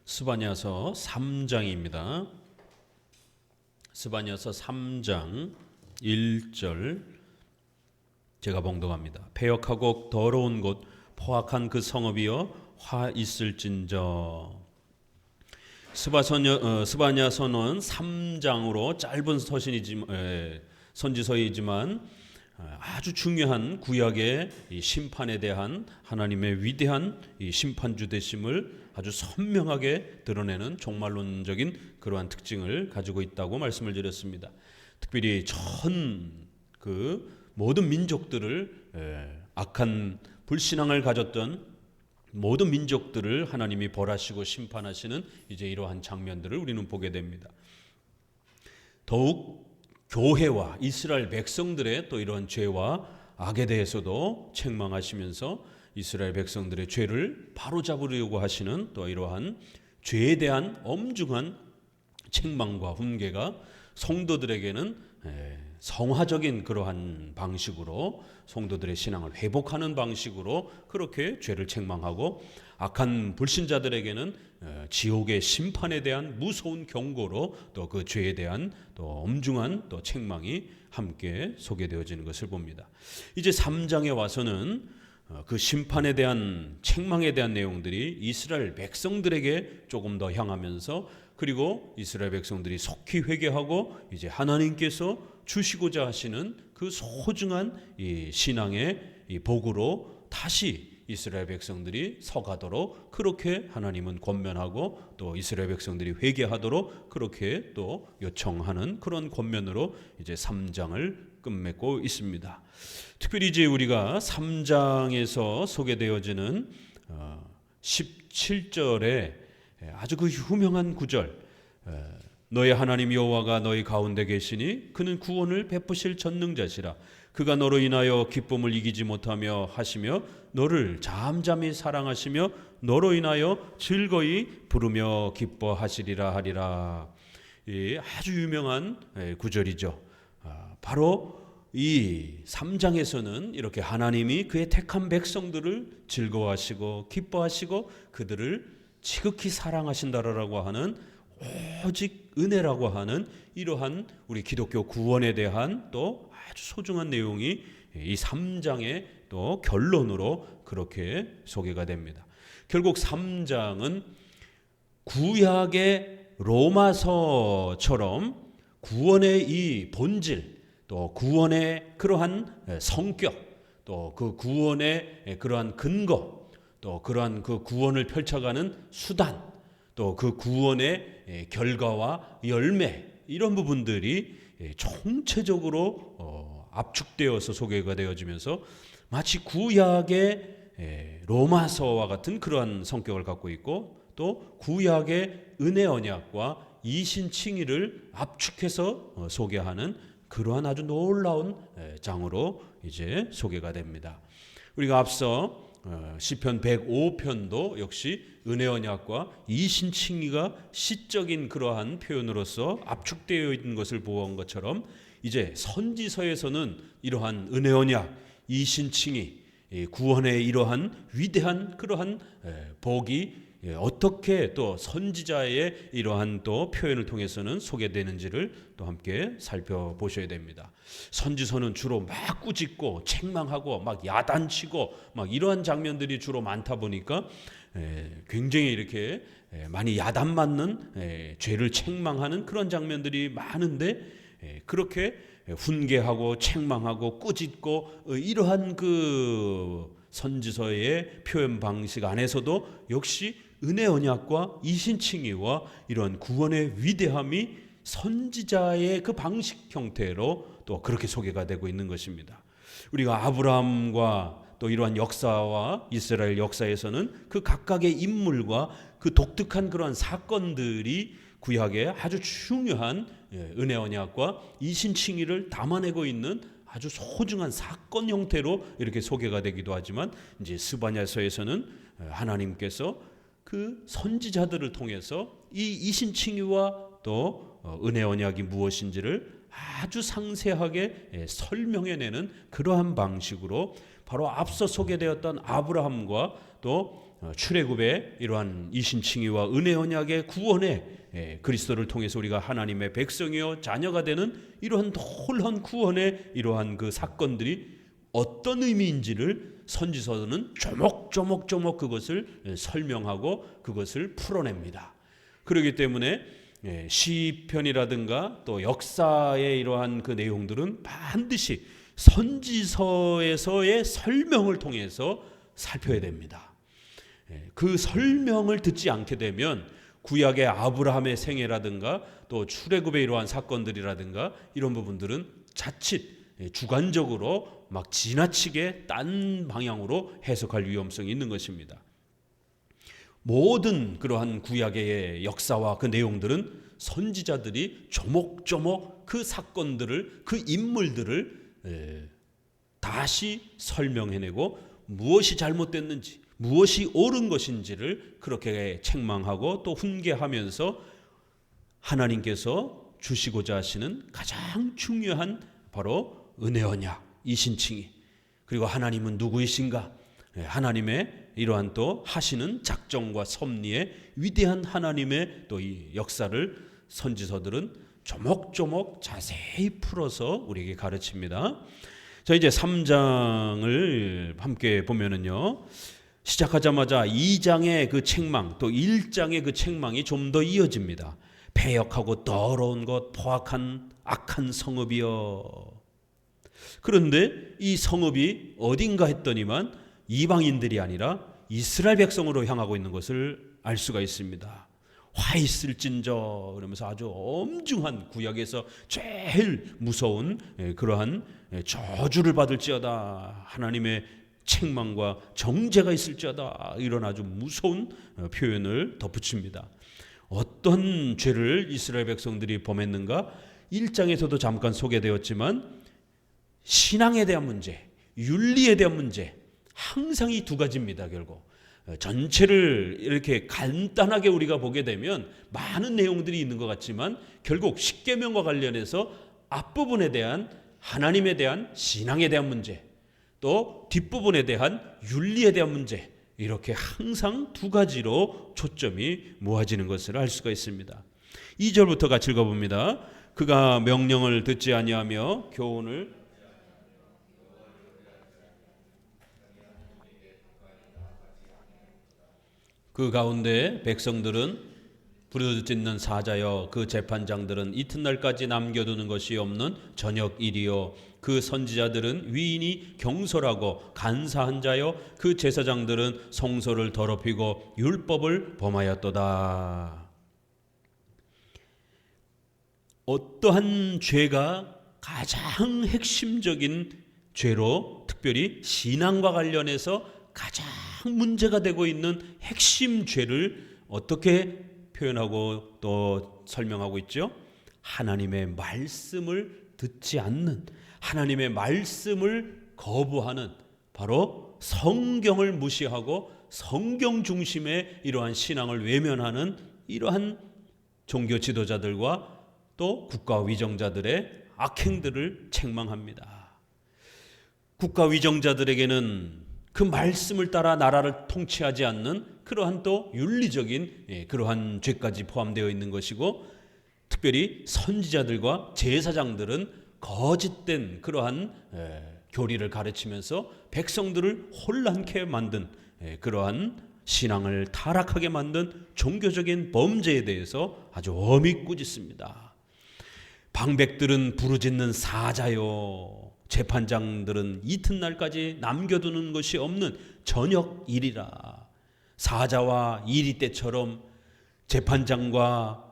스바냐서 3장입니다. 스바냐서 3장 1절 제가 봉독합니다. 패역하고 더러운 곳 포악한 그 성읍이여 화 있을진저. 스바냐서는 3장으로 짧은 선지서이지만 아주 중요한 구약의 이 심판에 대한 하나님의 위대한 이 심판주 되심을 아주 선명하게 드러내는 종말론적인 그러한 특징을 가지고 있다고 말씀을 드렸습니다. 특별히 모든 민족들을 악한 불신앙을 가졌던 모든 민족들을 하나님이 벌하시고 심판하시는 이제 이러한 장면들을 우리는 보게 됩니다. 더욱 교회와 이스라엘 백성들의 또 이러한 죄와 악에 대해서도 책망하시면서 이스라엘 백성들의 죄를 바로잡으려고 하시는 또 이러한 죄에 대한 엄중한 책망과 훈계가 성도들에게는 성화적인 그러한 방식으로 성도들의 신앙을 회복하는 방식으로 그렇게 죄를 책망하고, 악한 불신자들에게는 지옥의 심판에 대한 무서운 경고로 또 그 죄에 대한 또 엄중한 또 책망이 함께 소개되어지는 것을 봅니다. 이제 3장에 와서는 그 심판에 대한 책망에 대한 내용들이 이스라엘 백성들에게 조금 더 향하면서, 그리고 이스라엘 백성들이 속히 회개하고 이제 하나님께서 주시고자 하시는 그 소중한 이 신앙의 이 복으로 다시 이스라엘 백성들이 서가도록 그렇게 하나님은 권면하고, 또 이스라엘 백성들이 회개하도록 그렇게 또 요청하는 그런 권면으로 이제 3장을 끝맺고 있습니다. 특별히 이제 우리가 3장에서 소개되어지는 17절에 아주 그 유명한 구절, 너의 하나님 여호와가 너희 가운데 계시니 그는 구원을 베푸실 전능자시라. 그가 너로 인하여 기쁨을 이기지 못하며 하시며 너를 잠잠히 사랑하시며 너로 인하여 즐거이 부르며 기뻐하시리라 하리라. 이 아주 유명한 구절이죠. 바로 이 3장에서는 이렇게 하나님이 그의 택한 백성들을 즐거워하시고 기뻐하시고 그들을 지극히 사랑하신다라고 하는, 오직 은혜라고 하는 이러한 우리 기독교 구원에 대한 또 아주 소중한 내용이 이 3장의 또 결론으로 그렇게 소개가 됩니다. 결국 3장은 구약의 로마서처럼 구원의 이 본질, 또 구원의 그러한 성격, 또 그 구원의 그러한 근거, 또 그러한 그 구원을 펼쳐가는 수단, 또 그 구원의 결과와 열매, 이런 부분들이 총체적으로 압축되어서 소개가 되어지면서 마치 구약의 로마서와 같은 그러한 성격을 갖고 있고, 또 구약의 은혜 언약과 이신칭의를 압축해서 소개하는 그러한 아주 놀라운 장으로 이제 소개가 됩니다. 우리가 앞서 시편 105편도 역시 은혜 언약과 이신칭의가 시적인 그러한 표현으로서 압축되어 있는 것을 보온 것처럼, 이제 선지서에서는 이러한 은혜 언약, 이신칭의, 구원의 이러한 위대한 그러한 복이 어떻게 또 선지자의 이러한 또 표현을 통해서는 소개되는지를 또 함께 살펴보셔야 됩니다. 선지서는 주로 막 꾸짖고 책망하고 막 야단치고 막 이러한 장면들이 주로 많다 보니까 굉장히 이렇게 많이 야단 맞는, 죄를 책망하는 그런 장면들이 많은데, 그렇게 훈계하고 책망하고 꾸짖고 이러한 그 선지서의 표현 방식 안에서도 역시 은혜 언약과 이신칭의와 이런 구원의 위대함이 선지자의 그 방식 형태로 또 그렇게 소개가 되고 있는 것입니다. 우리가 아브라함과 또 이러한 역사와 이스라엘 역사에서는 그 각각의 인물과 그 독특한 그러한 사건들이 구약의 아주 중요한 은혜 언약과 이신칭의를 담아내고 있는 아주 소중한 사건 형태로 이렇게 소개가 되기도 하지만, 이제 스바냐서에서는 하나님께서 그 선지자들을 통해서 이 이신칭의와 또 은혜 언약이 무엇인지를 아주 상세하게 설명해내는 그러한 방식으로 바로 앞서 소개되었던 아브라함과 또 출애굽의 이러한 이신칭의와 은혜 언약의 구원의 그리스도를 통해서 우리가 하나님의 백성이요 자녀가 되는 이러한 놀라운 구원의 이러한 그 사건들이 어떤 의미인지를 선지서는 조목조목 그것을 설명하고 그것을 풀어냅니다. 그렇기 때문에 시편이라든가 또 역사의 이러한 그 내용들은 반드시 선지서에서의 설명을 통해서 살펴야 됩니다. 그 설명을 듣지 않게 되면 구약의 아브라함의 생애라든가 또 출애굽의 이러한 사건들이라든가 이런 부분들은 자칫 주관적으로 막 지나치게 딴 방향으로 해석할 위험성이 있는 것입니다. 모든 그러한 구약의 역사와 그 내용들은 선지자들이 조목조목 그 사건들을 그 인물들을 다시 설명해내고 무엇이 잘못됐는지 무엇이 옳은 것인지를 그렇게 책망하고 또 훈계하면서 하나님께서 주시고자 하시는 가장 중요한 바로 은혜 언약 이신칭의 그리고 하나님은 누구이신가 하나님의 이러한 또 하시는 작정과 섭리의 위대한 하나님의 또 이 역사를 선지서들은 조목조목 자세히 풀어서 우리에게 가르칩니다. 자, 이제 3장을 함께 보면은요. 시작하자마자 2장의 그 책망 또 1장의 그 책망이 좀 더 이어집니다. 패역하고 더러운 것 포악한 악한 성읍이여. 그런데 이 성읍이 어딘가 했더니만 이방인들이 아니라 이스라엘 백성으로 향하고 있는 것을 알 수가 있습니다. 화 있을진저 그러면서 아주 엄중한 구약에서 제일 무서운 그러한 저주를 받을지어다 하나님의 책망과 정죄가 있을지어다 이런 아주 무서운 표현을 덧붙입니다. 어떤 죄를 이스라엘 백성들이 범했는가 1장에서도 잠깐 소개되었지만 신앙에 대한 문제, 윤리에 대한 문제 항상 이 두 가지입니다. 결국 전체를 이렇게 간단하게 우리가 보게 되면 많은 내용들이 있는 것 같지만 결국 십계명과 관련해서 앞부분에 대한 하나님에 대한 신앙에 대한 문제 또 뒷부분에 대한 윤리에 대한 문제 이렇게 항상 두 가지로 초점이 모아지는 것을 알 수가 있습니다. 2절부터 같이 읽어봅니다. 그가 명령을 듣지 아니하며 교훈을 그 가운데 백성들은 부르짖는 사자여 그 재판장들은 이튿날까지 남겨두는 것이 없는 저녁 일이요 그 선지자들은 위인이 경솔하고 간사한 자여 그 제사장들은 성소를 더럽히고 율법을 범하였도다. 어떠한 죄가 가장 핵심적인 죄로 특별히 신앙과 관련해서 가장 문제가 되고 있는 핵심 죄를 어떻게 표현하고 또 설명하고 있죠? 하나님의 말씀을 듣지 않는 하나님의 말씀을 거부하는 바로 성경을 무시하고 성경 중심의 이러한 신앙을 외면하는 이러한 종교 지도자들과 또 국가 위정자들의 악행들을 책망합니다. 국가 위정자들에게는 그 말씀을 따라 나라를 통치하지 않는 그러한 또 윤리적인 그러한 죄까지 포함되어 있는 것이고 특별히 선지자들과 제사장들은 거짓된 그러한 교리를 가르치면서 백성들을 혼란케 만든 그러한 신앙을 타락하게 만든 종교적인 범죄에 대해서 아주 엄히 꾸짖습니다. 방백들은 부르짖는 사자요 재판장들은 이튿날까지 남겨두는 것이 없는 저녁 일이라. 사자와 이리 때처럼 재판장과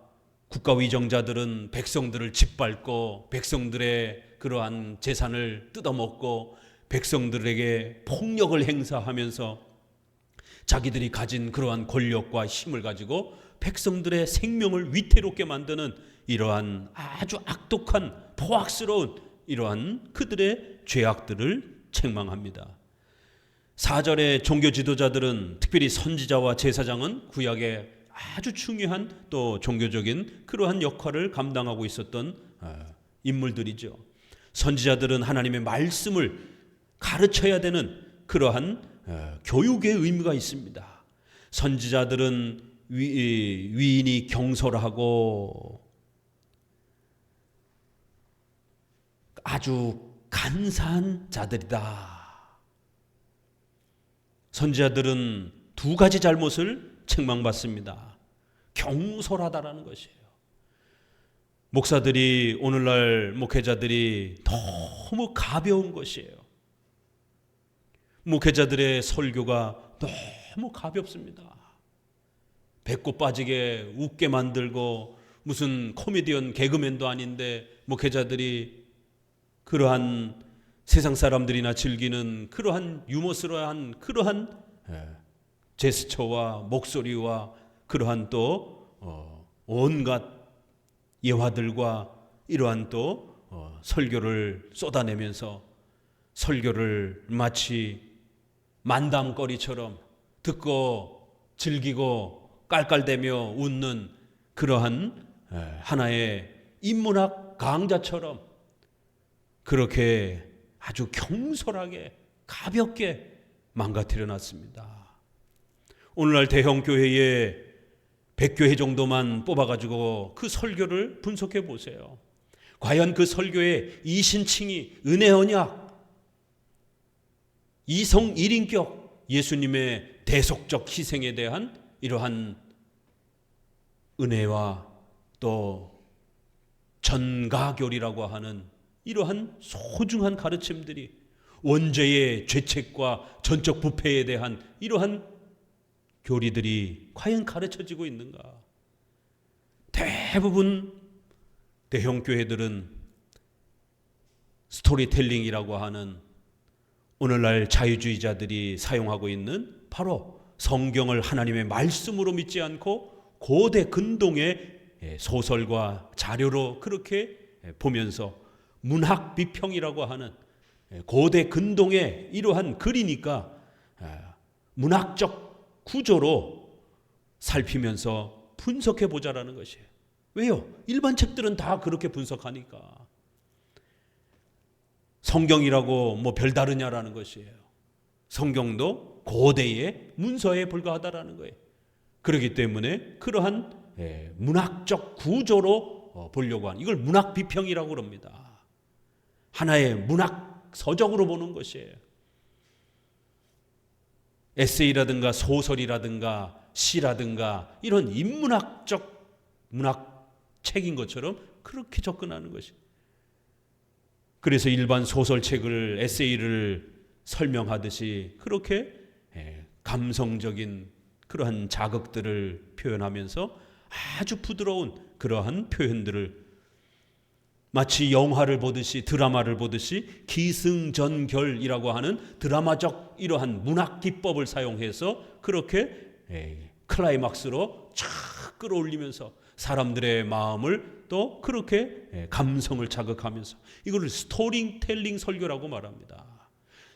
국가위정자들은 백성들을 짓밟고 백성들의 그러한 재산을 뜯어먹고 백성들에게 폭력을 행사하면서 자기들이 가진 그러한 권력과 힘을 가지고 백성들의 생명을 위태롭게 만드는 이러한 아주 악독한 포악스러운 이러한 그들의 죄악들을 책망합니다. 4절의 종교 지도자들은 특별히 선지자와 제사장은 구약의 아주 중요한 또 종교적인 그러한 역할을 감당하고 있었던 인물들이죠. 선지자들은 하나님의 말씀을 가르쳐야 되는 그러한 교육의 의무가 있습니다. 선지자들은 위인이 경솔하고 아주 간사한 자들이다. 선지자들은 두 가지 잘못을 책망받습니다. 경솔하다라는 것이에요. 목사들이, 오늘날 목회자들이 너무 가벼운 것이에요. 목회자들의 설교가 너무 가볍습니다. 배꼽 빠지게 웃게 만들고, 무슨 코미디언 개그맨도 아닌데 목회자들이 그러한 세상 사람들이나 즐기는 그러한 유머스러한 그러한 제스처와 목소리와 그러한 또 온갖 예화들과 이러한 또 설교를 쏟아내면서 설교를 마치 만담거리처럼 듣고 즐기고 깔깔대며 웃는 그러한 하나의 인문학 강좌처럼 그렇게 아주 경솔하게 가볍게 망가뜨려 놨습니다. 오늘날 대형 교회에 100교회 정도만 뽑아가지고 그 설교를 분석해 보세요. 과연 그 설교의 이신칭이 은혜 언약, 이성 일인격, 예수님의 대속적 희생에 대한 이러한 은혜와 또 전가교리라고 하는 이러한 소중한 가르침들이, 원죄의 죄책과 전적 부패에 대한 이러한 교리들이 과연 가르쳐지고 있는가? 대부분 대형 교회들은 스토리텔링이라고 하는 오늘날 자유주의자들이 사용하고 있는 바로 성경을 하나님의 말씀으로 믿지 않고 고대 근동의 소설과 자료로 그렇게 보면서 문학 비평이라고 하는 고대 근동의 이러한 글이니까 문학적 구조로 살피면서 분석해 보자라는 것이에요. 왜요? 일반 책들은 다 그렇게 분석하니까. 성경이라고 뭐 별다르냐라는 것이에요. 성경도 고대의 문서에 불과하다라는 거예요. 그렇기 때문에 그러한 문학적 구조로 보려고 하는, 이걸 문학 비평이라고 그럽니다. 하나의 문학 서적으로 보는 것이에요. 에세이라든가 소설이라든가 시라든가 이런 인문학적 문학책인 것처럼 그렇게 접근하는 것이에요. 그래서 일반 소설책을, 에세이를 설명하듯이 그렇게 감성적인 그러한 자극들을 표현하면서 아주 부드러운 그러한 표현들을 마치 영화를 보듯이, 드라마를 보듯이 기승전결이라고 하는 드라마적 이러한 문학 기법을 사용해서 그렇게 클라이막스로 쫙 끌어올리면서 사람들의 마음을 또 그렇게 감성을 자극하면서 이거를 스토리텔링 설교라고 말합니다.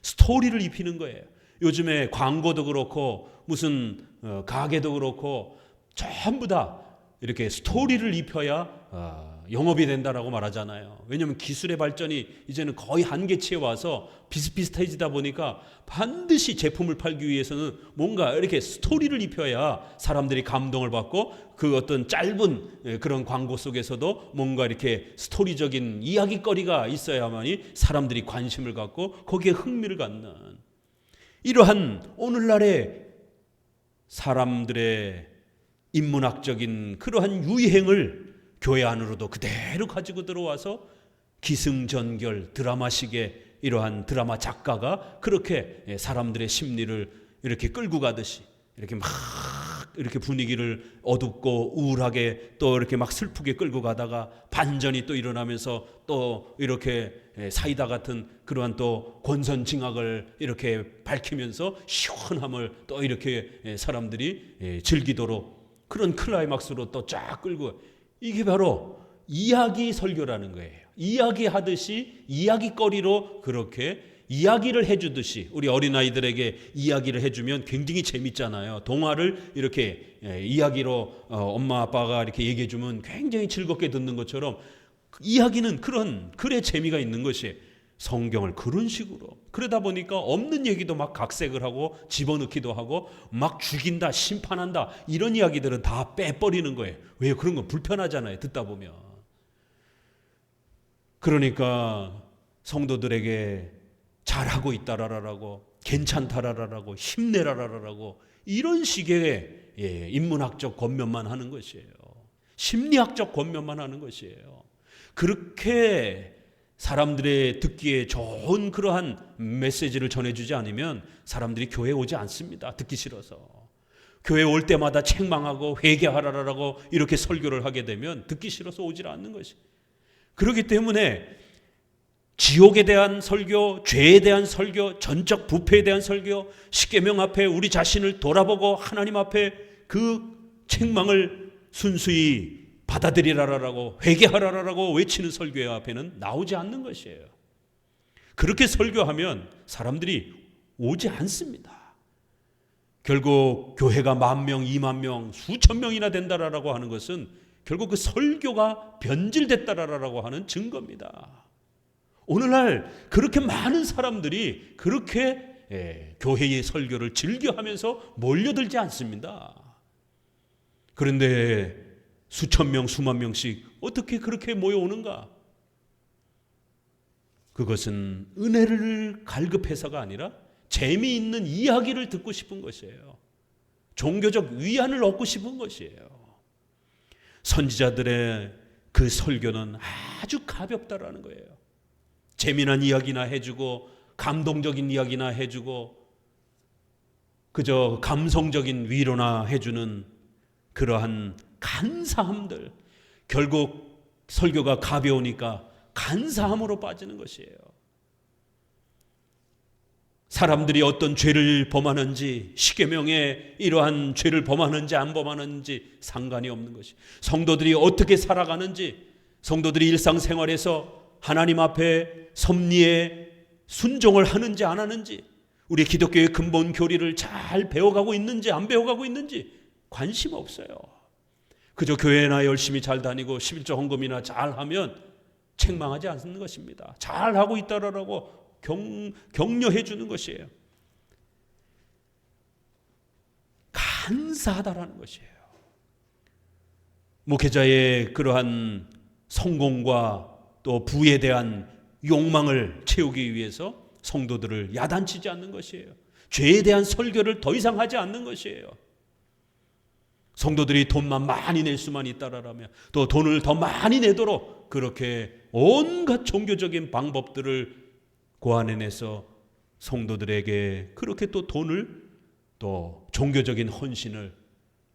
스토리를 입히는 거예요. 요즘에 광고도 그렇고 무슨 가게도 그렇고 전부 다 이렇게 스토리를 입혀야 영업이 된다라고 말하잖아요. 왜냐하면 기술의 발전이 이제는 거의 한계치에 와서 비슷비슷해지다 보니까 반드시 제품을 팔기 위해서는 뭔가 이렇게 스토리를 입혀야 사람들이 감동을 받고 그 어떤 짧은 그런 광고 속에서도 뭔가 이렇게 스토리적인 이야기거리가 있어야만이 사람들이 관심을 갖고 거기에 흥미를 갖는, 이러한 오늘날의 사람들의 인문학적인 그러한 유행을 교회 안으로도 그대로 가지고 들어와서 기승전결 드라마식의 이러한 드라마 작가가 그렇게 사람들의 심리를 이렇게 끌고 가듯이 이렇게 막 이렇게 분위기를 어둡고 우울하게 또 이렇게 막 슬프게 끌고 가다가 반전이 또 일어나면서 또 이렇게 사이다 같은 그러한 또 권선징악을 이렇게 밝히면서 시원함을 또 이렇게 사람들이 즐기도록 그런 클라이막스로 또 쫙 끌고, 이게 바로 이야기 설교라는 거예요. 이야기하듯이 이야기거리로 그렇게 이야기를 해주듯이, 우리 어린아이들에게 이야기를 해주면 굉장히 재밌잖아요. 동화를 이렇게 이야기로 엄마 아빠가 이렇게 얘기해주면 굉장히 즐겁게 듣는 것처럼 이야기는 그런 글의 재미가 있는 것이 성경을 그런 식으로, 그러다 보니까 없는 얘기도 막 각색을 하고 집어넣기도 하고 막 죽인다, 심판한다, 이런 이야기들은 다 빼버리는 거예요. 왜요? 그런 건 불편하잖아요, 듣다 보면. 그러니까 성도들에게 잘하고 있다라라고, 괜찮다라라고, 힘내라라라고, 이런 식의 인문학적 권면만 하는 것이에요. 심리학적 권면만 하는 것이에요. 그렇게 사람들의 듣기에 좋은 그러한 메시지를 전해주지 않으면 사람들이 교회에 오지 않습니다. 듣기 싫어서. 교회 올 때마다 책망하고 회개하라라고 이렇게 설교를 하게 되면 듣기 싫어서 오질 않는 것이. 그렇기 때문에 지옥에 대한 설교, 죄에 대한 설교, 전적 부패에 대한 설교, 십계명 앞에 우리 자신을 돌아보고 하나님 앞에 그 책망을 순수히 받아들이라라고, 회개하라라고 외치는 설교회 앞에는 나오지 않는 것이에요. 그렇게 설교하면 사람들이 오지 않습니다. 결국 교회가 10,000명, 20,000명, 수천 명이나 된다라고 하는 것은 결국 그 설교가 변질됐다라고 하는 증거입니다. 오늘날 그렇게 많은 사람들이 그렇게 교회의 설교를 즐겨하면서 몰려들지 않습니다. 그런데 수천 명, 수만 명씩 어떻게 그렇게 모여오는가? 그것은 은혜를 갈급해서가 아니라 재미있는 이야기를 듣고 싶은 것이에요. 종교적 위안을 얻고 싶은 것이에요. 선지자들의 그 설교는 아주 가볍다라는 거예요. 재미난 이야기나 해주고 감동적인 이야기나 해주고 그저 감성적인 위로나 해주는 그러한 간사함들, 결국 설교가 가벼우니까 간사함으로 빠지는 것이에요. 사람들이 어떤 죄를 범하는지, 십계명에 이러한 죄를 범하는지 안 범하는지 상관이 없는 것이, 성도들이 어떻게 살아가는지, 성도들이 일상생활에서 하나님 앞에 섭리에 순종을 하는지 안 하는지, 우리 기독교의 근본 교리를 잘 배워가고 있는지 안 배워가고 있는지 관심 없어요. 그저 교회나 열심히 잘 다니고 11조 헌금이나 잘하면 책망하지 않는 것입니다. 잘하고 있다라고 격려해 주는 것이에요. 간사하다라는 것이에요. 목회자의 그러한 성공과 또 부에 대한 욕망을 채우기 위해서 성도들을 야단치지 않는 것이에요. 죄에 대한 설교를 더 이상 하지 않는 것이에요. 성도들이 돈만 많이 낼 수만 있다라면 또 돈을 더 많이 내도록 그렇게 온갖 종교적인 방법들을 고안해내서 성도들에게 그렇게 또 돈을, 또 종교적인 헌신을,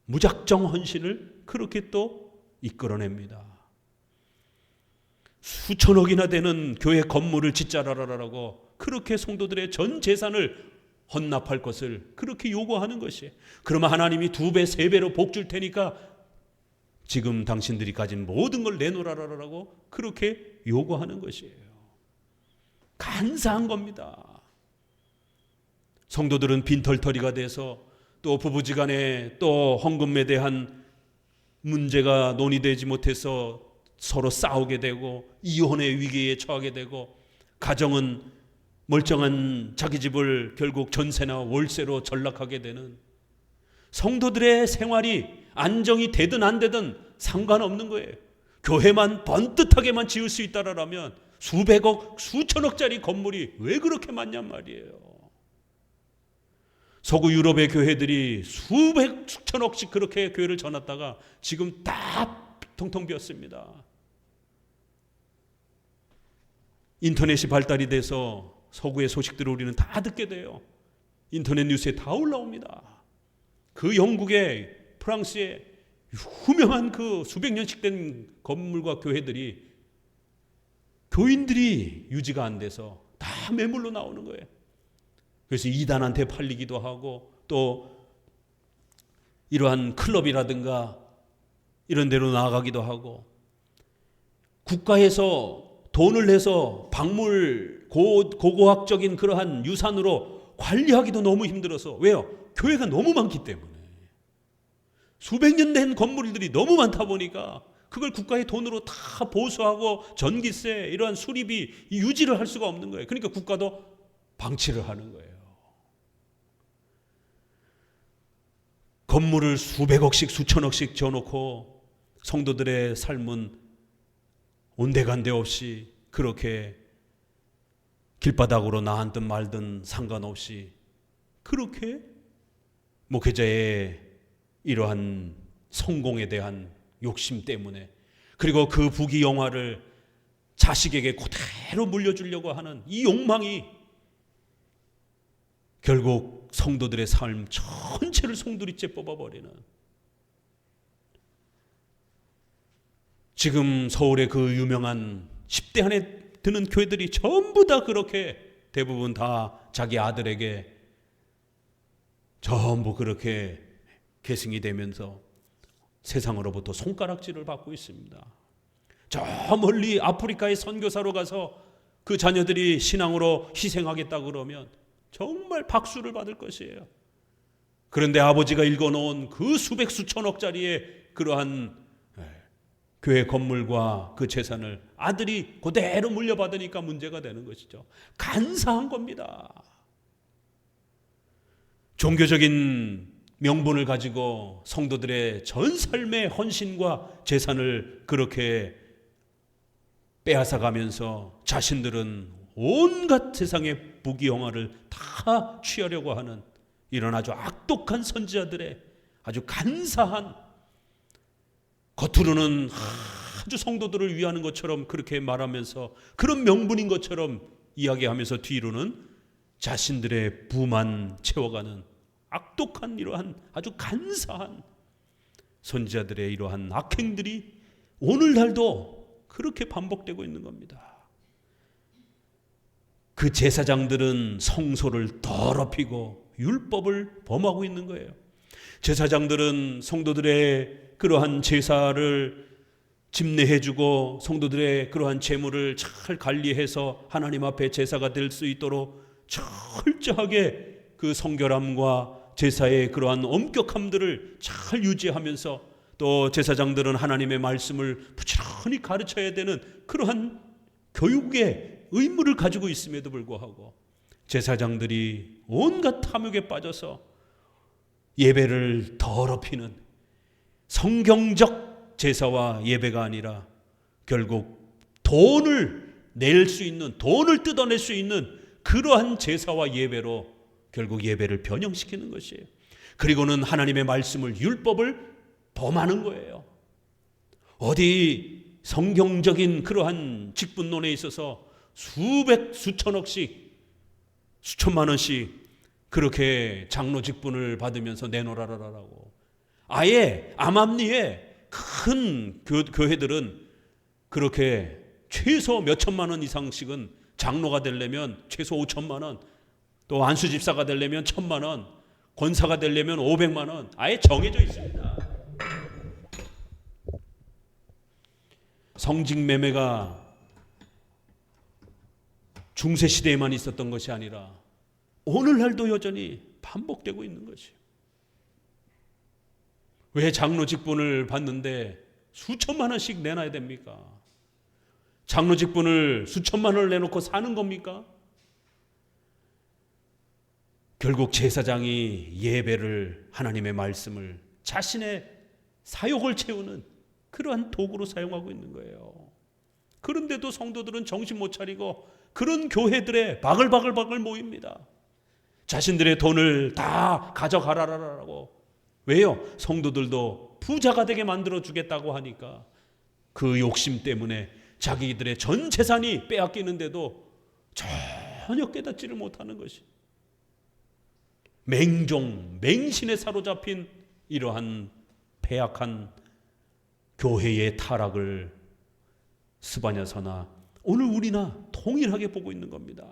무작정 헌신을 그렇게 또 이끌어냅니다. 수천억이나 되는 교회 건물을 짓자라라고 그렇게 성도들의 전 재산을 헌납할 것을 그렇게 요구하는 것이에요. 그러면 하나님이 2배, 3배로 복 줄 테니까 지금 당신들이 가진 모든 걸 내놓으라라고 그렇게 요구하는 것이에요. 간사한 겁니다. 성도들은 빈털터리가 돼서 또 부부지간에 또 헌금에 대한 문제가 논의되지 못해서 서로 싸우게 되고 이혼의 위기에 처하게 되고 가정은 멀쩡한 자기 집을 결국 전세나 월세로 전락하게 되는, 성도들의 생활이 안정이 되든 안 되든 상관없는 거예요. 교회만 번듯하게만 지을 수 있다라면 수백억, 수천억짜리 건물이 왜 그렇게 많냔 말이에요. 서구 유럽의 교회들이 수백, 수천억씩 그렇게 교회를 전놨다가 지금 다 텅텅 비었습니다. 인터넷이 발달이 돼서 서구의 소식들을 우리는 다 듣게 돼요. 인터넷 뉴스에 다 올라옵니다. 그 영국의, 프랑스의 유명한 그 수백 년씩 된 건물과 교회들이 교인들이 유지가 안 돼서 다 매물로 나오는 거예요. 그래서 이단한테 팔리기도 하고 또 이러한 클럽이라든가 이런 데로 나아가기도 하고, 국가에서 돈을 내서 박물, 고고학적인 그러한 유산으로 관리하기도 너무 힘들어서. 왜요? 교회가 너무 많기 때문에. 수백 년 된 건물들이 너무 많다 보니까 그걸 국가의 돈으로 다 보수하고 전기세 이러한 수리비 유지를 할 수가 없는 거예요. 그러니까 국가도 방치를 하는 거예요. 건물을 수백억씩 수천억씩 지어놓고 성도들의 삶은 온데간데 없이 그렇게 길바닥으로 나앉든 말든 상관없이 그렇게 목회자의 이러한 성공에 대한 욕심 때문에, 그리고 그 부귀영화를 자식에게 그대로 물려주려고 하는 이 욕망이 결국 성도들의 삶 전체를 송두리째 뽑아버리는, 지금 서울의 그 유명한 10대 안에 드는 교회들이 전부 다 그렇게 대부분 다 자기 아들에게 전부 그렇게 계승이 되면서 세상으로부터 손가락질을 받고 있습니다. 저 멀리 아프리카의 선교사로 가서 그 자녀들이 신앙으로 희생하겠다 그러면 정말 박수를 받을 것이에요. 그런데 아버지가 읽어놓은 그 수백 수천억짜리의 그러한 교회 건물과 그 재산을 아들이 그대로 물려받으니까 문제가 되는 것이죠. 간사한 겁니다. 종교적인 명분을 가지고 성도들의 전 삶의 헌신과 재산을 그렇게 빼앗아가면서 자신들은 온갖 세상의 부귀영화를 다 취하려고 하는 이런 아주 악독한 선지자들의 아주 간사한, 겉으로는 아주 성도들을 위하는 것처럼 그렇게 말하면서 그런 명분인 것처럼 이야기하면서 뒤로는 자신들의 부만 채워가는 악독한 이러한 아주 간사한 선지자들의 이러한 악행들이 오늘날도 그렇게 반복되고 있는 겁니다. 그 제사장들은 성소를 더럽히고 율법을 범하고 있는 거예요. 제사장들은 성도들의 그러한 제사를 집례해주고 성도들의 그러한 재물을 잘 관리해서 하나님 앞에 제사가 될 수 있도록 철저하게 그 성결함과 제사의 그러한 엄격함들을 잘 유지하면서, 또 제사장들은 하나님의 말씀을 부지런히 가르쳐야 되는 그러한 교육의 의무를 가지고 있음에도 불구하고 제사장들이 온갖 탐욕에 빠져서 예배를 더럽히는, 성경적 제사와 예배가 아니라 결국 돈을 낼 수 있는, 돈을 뜯어낼 수 있는 그러한 제사와 예배로 결국 예배를 변형시키는 것이에요. 그리고는 하나님의 말씀을, 율법을 범하는 거예요. 어디 성경적인 그러한 직분론에 있어서 수백 수천억씩 수천만 원씩 그렇게 장로 직분을 받으면서 내놓으라라고, 아예 암암리에 큰 교회들은 그렇게 최소 몇 천만 원 이상씩은, 장로가 되려면 최소 5천만 원, 또 안수집사가 되려면 1,000만 원, 권사가 되려면 500만 원, 아예 정해져 있습니다. 성직매매가 중세시대에만 있었던 것이 아니라 오늘날도 여전히 반복되고 있는 것이에요. 왜 장로 직분을 받는데 수천만 원씩 내놔야 됩니까? 장로 직분을 수천만 원을 내놓고 사는 겁니까? 결국 제사장이 예배를, 하나님의 말씀을 자신의 사욕을 채우는 그러한 도구로 사용하고 있는 거예요. 그런데도 성도들은 정신 못 차리고 그런 교회들에 바글바글 모입니다. 자신들의 돈을 다 가져가라라고. 왜요? 성도들도 부자가 되게 만들어 주겠다고 하니까 그 욕심 때문에 자기들의 전 재산이 빼앗기는데도 전혀 깨닫지를 못하는 것이, 맹신에 사로잡힌 이러한 패악한 교회의 타락을 스바냐서나 오늘 우리나 동일하게 보고 있는 겁니다.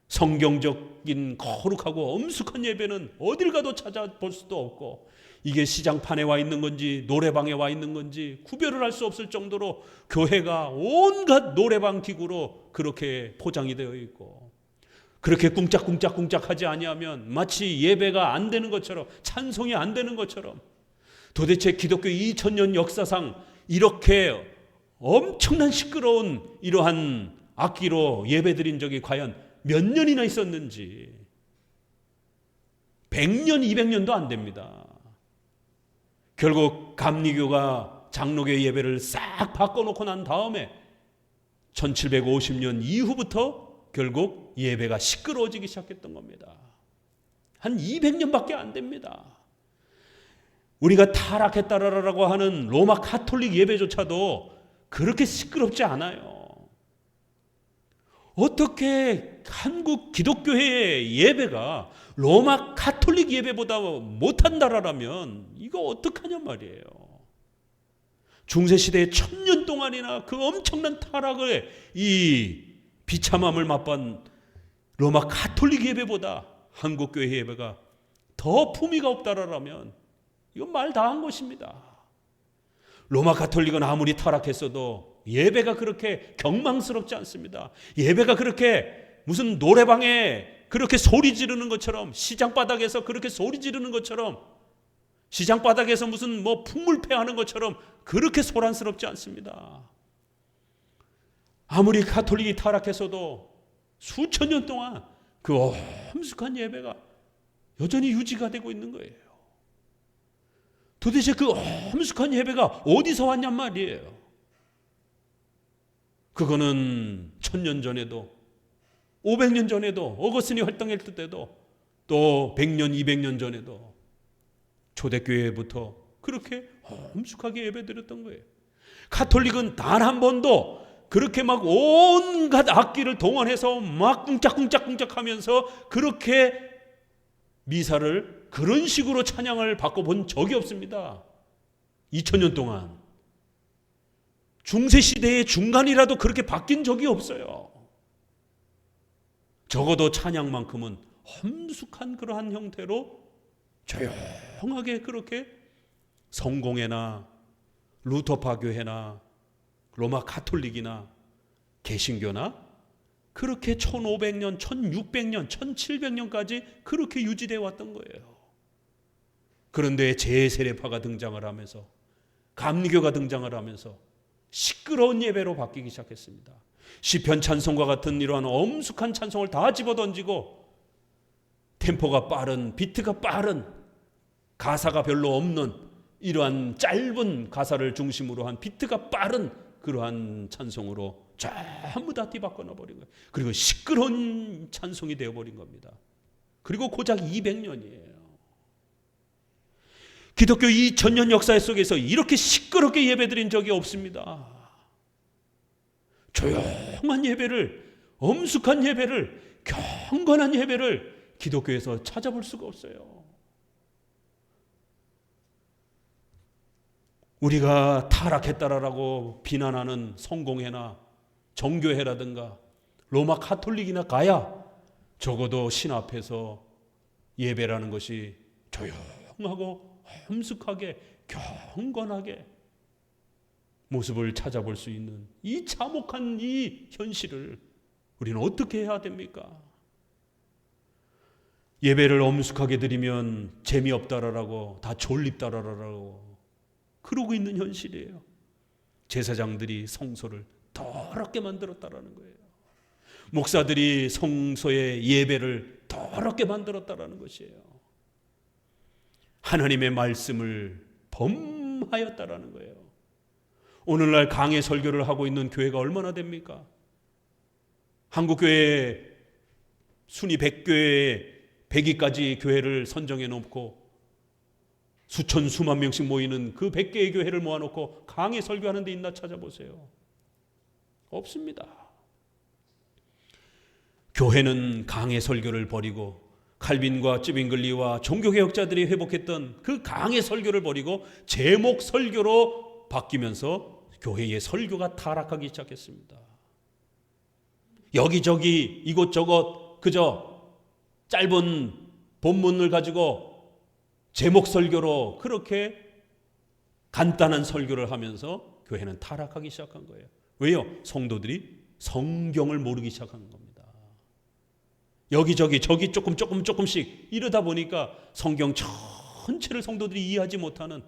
성경적인 거룩하고 엄숙한 예배는 어딜 가도 찾아볼 수도 없고, 이게 시장판에 와 있는 건지 노래방에 와 있는 건지 구별을 할 수 없을 정도로 교회가 온갖 노래방 기구로 그렇게 포장이 되어 있고, 그렇게 꿍짝꿍짝꿍짝 하지 아니하면 마치 예배가 안 되는 것처럼, 찬송이 안 되는 것처럼, 도대체 기독교 2000년 역사상 이렇게 엄청난 시끄러운 이러한 악기로 예배드린 적이 과연 몇 년이나 있었는지 100년, 200년도 안 됩니다. 결국 감리교가 장로교 예배를 싹 바꿔놓고 난 다음에 1750년 이후부터 결국 예배가 시끄러워지기 시작했던 겁니다. 한 200년밖에 안 됩니다. 우리가 타락했다라고 하는 로마 가톨릭 예배조차도 그렇게 시끄럽지 않아요. 어떻게 한국 기독교회의 예배가 로마 가톨릭 예배보다 못한다라면 이거 어떡하냔 말이에요. 중세시대에 1000년 동안이나 그 엄청난 타락을 이 비참함을 맛본 로마 가톨릭 예배보다 한국교회 예배가 더 품위가 없다라면 이건 말 다 한 것입니다. 로마 가톨릭은 아무리 타락했어도 예배가 그렇게 경망스럽지 않습니다. 예배가 그렇게 무슨 노래방에 그렇게 소리 지르는 것처럼, 시장 바닥에서 그렇게 소리 지르는 것처럼, 시장 바닥에서 무슨 뭐 풍물패하는 것처럼 그렇게 소란스럽지 않습니다. 아무리 가톨릭이 타락했어도 수천 년 동안 그 엄숙한 예배가 여전히 유지가 되고 있는 거예요. 도대체 그 엄숙한 예배가 어디서 왔냔 말이에요. 그거는 1000년 전에도 500년 전에도 어거스틴이 활동했을 때도 또 100년 200년 전에도 초대교회부터 그렇게 엄숙하게 예배드렸던 거예요. 가톨릭은 단 한 번도 그렇게 막 온갖 악기를 동원해서 막 꿍짝꿍짝꿍짝 하면서 그렇게 미사를 그런 식으로 찬양을 바꿔본 적이 없습니다. 2000년 동안. 중세시대의 중간이라도 그렇게 바뀐 적이 없어요. 적어도 찬양만큼은 험숙한 그러한 형태로 조용하게 그렇게 성공회나 루터파 교회나 로마 가톨릭이나 개신교나 그렇게 1500년, 1600년, 1700년까지 그렇게 유지되어 왔던 거예요. 그런데 재세례파가 등장을 하면서 감리교가 등장을 하면서 시끄러운 예배로 바뀌기 시작했습니다. 시편 찬송과 같은 이러한 엄숙한 찬송을 다 집어던지고 템포가 빠른, 비트가 빠른, 가사가 별로 없는 이러한 짧은 가사를 중심으로 한 비트가 빠른 그러한 찬송으로 전부 다 뒤바꿔 놔버린 거예요. 그리고 시끄러운 찬송이 되어버린 겁니다. 그리고 고작 200년이에요. 기독교 2000년 역사 속에서 이렇게 시끄럽게 예배드린 적이 없습니다. 조용한 예배를, 엄숙한 예배를, 경건한 예배를 기독교에서 찾아볼 수가 없어요. 우리가 타락했다라고 비난하는 성공회나 정교회라든가 로마 가톨릭이나 가야 적어도 신 앞에서 예배라는 것이 조용하고 엄숙하게 경건하게 모습을 찾아볼 수 있는 이 참혹한 이 현실을 우리는 어떻게 해야 됩니까? 예배를 엄숙하게 드리면 재미없다라고 다 졸립다라고 그러고 있는 현실이에요. 제사장들이 성소를 더럽게 만들었다라는 거예요. 목사들이 성소의 예배를 더럽게 만들었다라는 것이에요. 하나님의 말씀을 범하였다라는 거예요. 오늘날 강해 설교를 하고 있는 교회가 얼마나 됩니까? 한국교회 순위 100교회에 100위까지 교회를 선정해 놓고 수천 수만 명씩 모이는 그 100개의 교회를 모아놓고 강해 설교하는 데 있나 찾아보세요. 없습니다. 교회는 강해 설교를 버리고 칼빈과 쯔빙글리와 종교개혁자들이 회복했던 그 강해 설교를 버리고 제목 설교로 바뀌면서 교회의 설교가 타락하기 시작했습니다. 여기저기 이곳저곳 그저 짧은 본문을 가지고 제목 설교로 그렇게 간단한 설교를 하면서 교회는 타락하기 시작한 거예요. 왜요? 성도들이 성경을 모르기 시작한 겁니다. 여기저기 저기 조금씩 이러다 보니까 성경 전체를 성도들이 이해하지 못하는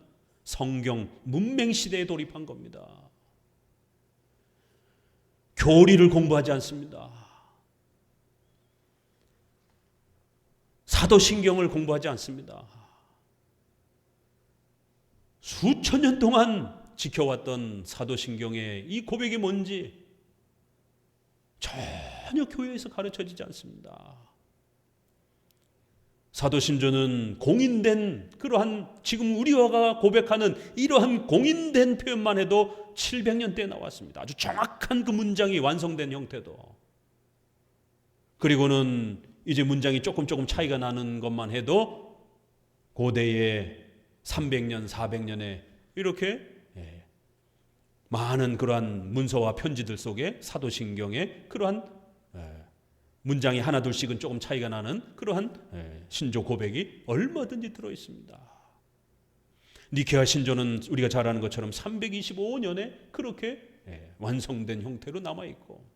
성경 문맹 시대에 돌입한 겁니다. 교리를 공부하지 않습니다. 사도신경을 공부하지 않습니다. 수천 년 동안 지켜왔던 사도신경의 이 고백이 뭔지 전혀 교회에서 가르쳐지지 않습니다. 사도신조는 공인된 그러한 지금 우리가 고백하는 이러한 공인된 표현만 해도 700년대에 나왔습니다. 아주 정확한 그 문장이 완성된 형태도. 그리고는 이제 문장이 조금 차이가 나는 것만 해도 고대의 300년, 400년에 이렇게 많은 그러한 문서와 편지들 속에 사도신경의 그러한 문장이 하나 둘씩은 조금 차이가 나는 그러한 신조 고백이 얼마든지 들어있습니다. 니케아 신조는 우리가 잘 아는 것처럼 325년에 그렇게 완성된 형태로 남아있고,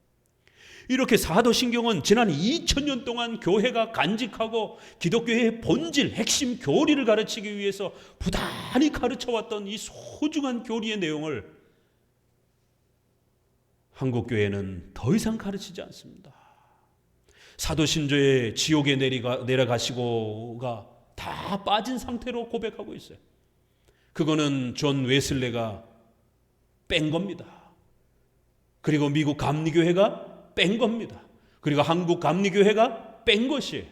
이렇게 사도신경은 지난 2000년 동안 교회가 간직하고 기독교의 본질, 핵심 교리를 가르치기 위해서 부단히 가르쳐왔던 이 소중한 교리의 내용을 한국교회는 더 이상 가르치지 않습니다. 사도신조의 지옥에 내려가시고가 다 빠진 상태로 고백하고 있어요. 그거는 존 웨슬레가 뺀 겁니다. 그리고 미국 감리교회가 뺀 겁니다. 그리고 한국 감리교회가 뺀 것이에요.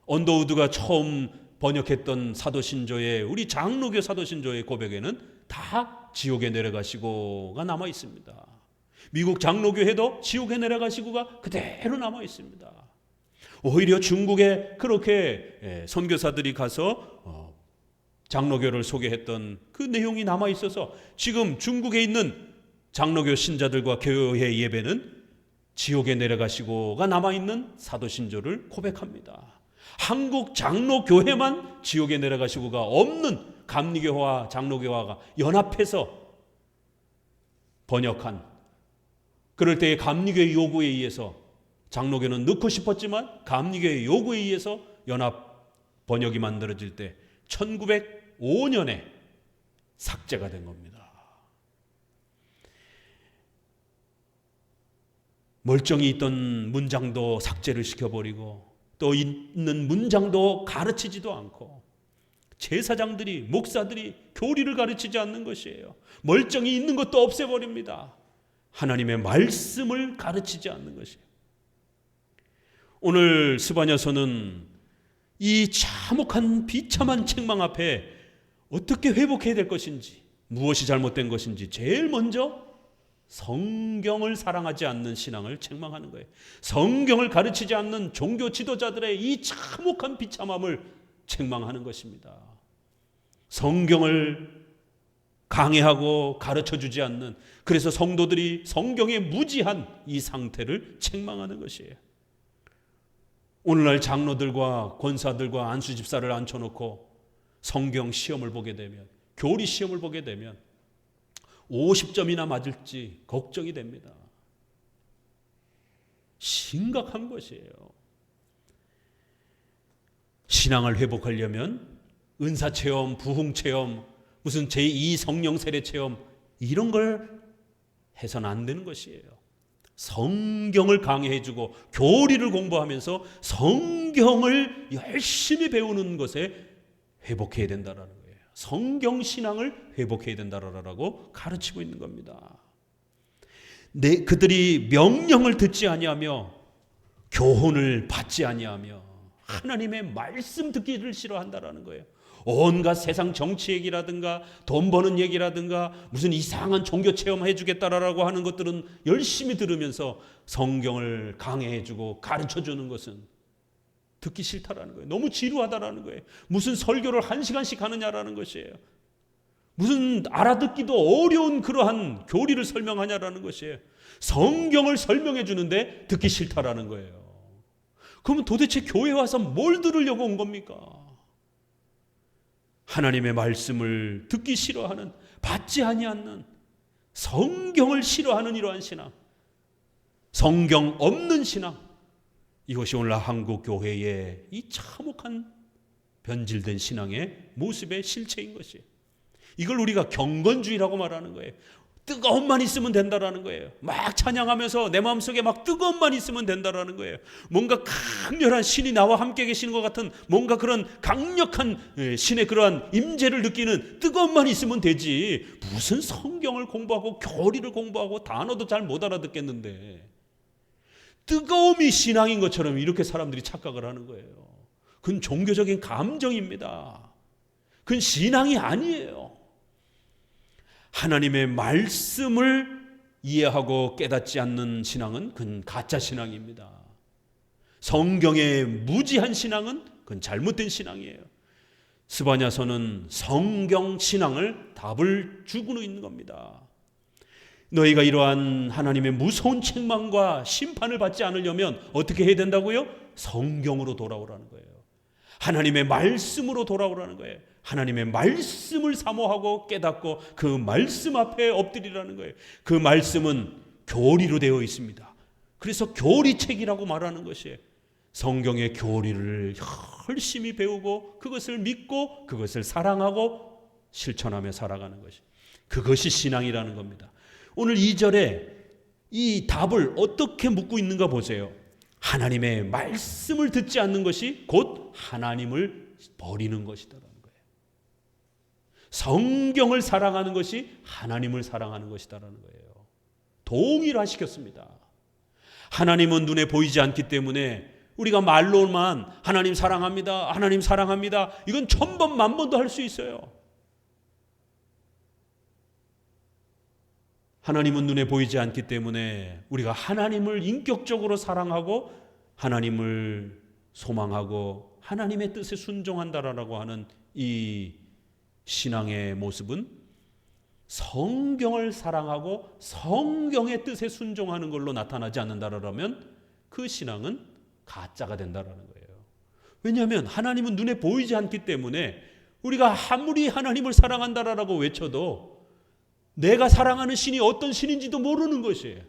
언더우드가 처음 번역했던 사도신조의 우리 장로교 사도신조의 고백에는 다 지옥에 내려가시고가 남아 있습니다. 미국 장로교회도 지옥에 내려가시고가 그대로 남아 있습니다. 오히려 중국에 그렇게 선교사들이 가서 장로교를 소개했던 그 내용이 남아 있어서 지금 중국에 있는 장로교 신자들과 교회 예배는 지옥에 내려가시고가 남아있는 사도신조를 고백합니다. 한국 장로교회만 지옥에 내려가시고가 없는 감리교와 장로교화가 연합해서 번역한, 그럴 때의 감리교의 요구에 의해서 장로교는 넣고 싶었지만 감리교의 요구에 의해서 연합 번역이 만들어질 때 1905년에 삭제가 된 겁니다. 멀쩡히 있던 문장도 삭제를 시켜버리고 또 있는 문장도 가르치지도 않고 제사장들이, 목사들이 교리를 가르치지 않는 것이에요. 멀쩡히 있는 것도 없애버립니다. 하나님의 말씀을 가르치지 않는 것이에요. 오늘 스바냐서는 이 참혹한 비참한 책망 앞에 어떻게 회복해야 될 것인지, 무엇이 잘못된 것인지 제일 먼저 성경을 사랑하지 않는 신앙을 책망하는 거예요. 성경을 가르치지 않는 종교 지도자들의 이 참혹한 비참함을 책망하는 것입니다. 성경을 강해하고 가르쳐주지 않는, 그래서 성도들이 성경에 무지한 이 상태를 책망하는 것이에요. 오늘날 장로들과 권사들과 안수집사를 앉혀놓고 성경 시험을 보게 되면, 교리 시험을 보게 되면 50점이나 맞을지 걱정이 됩니다. 심각한 것이에요. 신앙을 회복하려면 은사체험, 부흥체험, 무슨 제2 성령 세례체험 이런 걸 해서는 안 되는 것이에요. 성경을 강해해주고 교리를 공부하면서 성경을 열심히 배우는 것에 회복해야 된다는 거예요. 성경 신앙을 회복해야 된다라고 가르치고 있는 겁니다. 그들이 명령을 듣지 아니하며 교훈을 받지 아니하며 하나님의 말씀 듣기를 싫어한다라는 거예요. 온갖 세상 정치 얘기라든가 돈 버는 얘기라든가 무슨 이상한 종교 체험 해주겠다라고 하는 것들은 열심히 들으면서 성경을 강해해주고 가르쳐주는 것은 듣기 싫다라는 거예요. 너무 지루하다라는 거예요. 무슨 설교를 1시간씩 하느냐라는 것이에요. 무슨 알아듣기도 어려운 그러한 교리를 설명하냐라는 것이에요. 성경을 설명해 주는데 듣기 싫다라는 거예요. 그러면 도대체 교회 와서 뭘 들으려고 온 겁니까? 하나님의 말씀을 듣기 싫어하는, 받지 아니하는, 성경을 싫어하는 이러한 신앙, 성경 없는 신앙, 이것이 오늘날 한국 교회의 이 참혹한 변질된 신앙의 모습의 실체인 것이에요. 이걸 우리가 경건주의라고 말하는 거예요. 뜨거움만 있으면 된다라는 거예요. 막 찬양하면서 내 마음속에 막 뜨거움만 있으면 된다라는 거예요. 뭔가 강렬한 신이 나와 함께 계시는 것 같은 뭔가 그런 강력한 신의 그러한 임재를 느끼는 뜨거움만 있으면 되지, 무슨 성경을 공부하고 교리를 공부하고 단어도 잘 못 알아듣겠는데 뜨거움이 신앙인 것처럼 이렇게 사람들이 착각을 하는 거예요. 그건 종교적인 감정입니다. 그건 신앙이 아니에요. 하나님의 말씀을 이해하고 깨닫지 않는 신앙은 그건 가짜 신앙입니다. 성경의 무지한 신앙은 그건 잘못된 신앙이에요. 스바냐서는 성경 신앙을 답을 주고 있는 겁니다. 너희가 이러한 하나님의 무서운 책망과 심판을 받지 않으려면 어떻게 해야 된다고요? 성경으로 돌아오라는 거예요. 하나님의 말씀으로 돌아오라는 거예요. 하나님의 말씀을 사모하고 깨닫고 그 말씀 앞에 엎드리라는 거예요. 그 말씀은 교리로 되어 있습니다. 그래서 교리책이라고 말하는 것이에요. 성경의 교리를 열심히 배우고 그것을 믿고 그것을 사랑하고 실천하며 살아가는 것이, 그것이 신앙이라는 겁니다. 오늘 2절에 이 답을 어떻게 묻고 있는가 보세요. 하나님의 말씀을 듣지 않는 것이 곧 하나님을 버리는 것이다라는 거예요. 성경을 사랑하는 것이 하나님을 사랑하는 것이다라는 거예요. 동일화시켰습니다. 하나님은 눈에 보이지 않기 때문에 우리가 말로만 하나님 사랑합니다, 하나님 사랑합니다, 이건 1000번 만번도 할 수 있어요. 하나님은 눈에 보이지 않기 때문에 우리가 하나님을 인격적으로 사랑하고 하나님을 소망하고 하나님의 뜻에 순종한다라고 하는 이 신앙의 모습은 성경을 사랑하고 성경의 뜻에 순종하는 걸로 나타나지 않는다라면 그 신앙은 가짜가 된다라는 거예요. 왜냐하면 하나님은 눈에 보이지 않기 때문에 우리가 아무리 하나님을 사랑한다라고 외쳐도 내가 사랑하는 신이 어떤 신인지도 모르는 것이에요.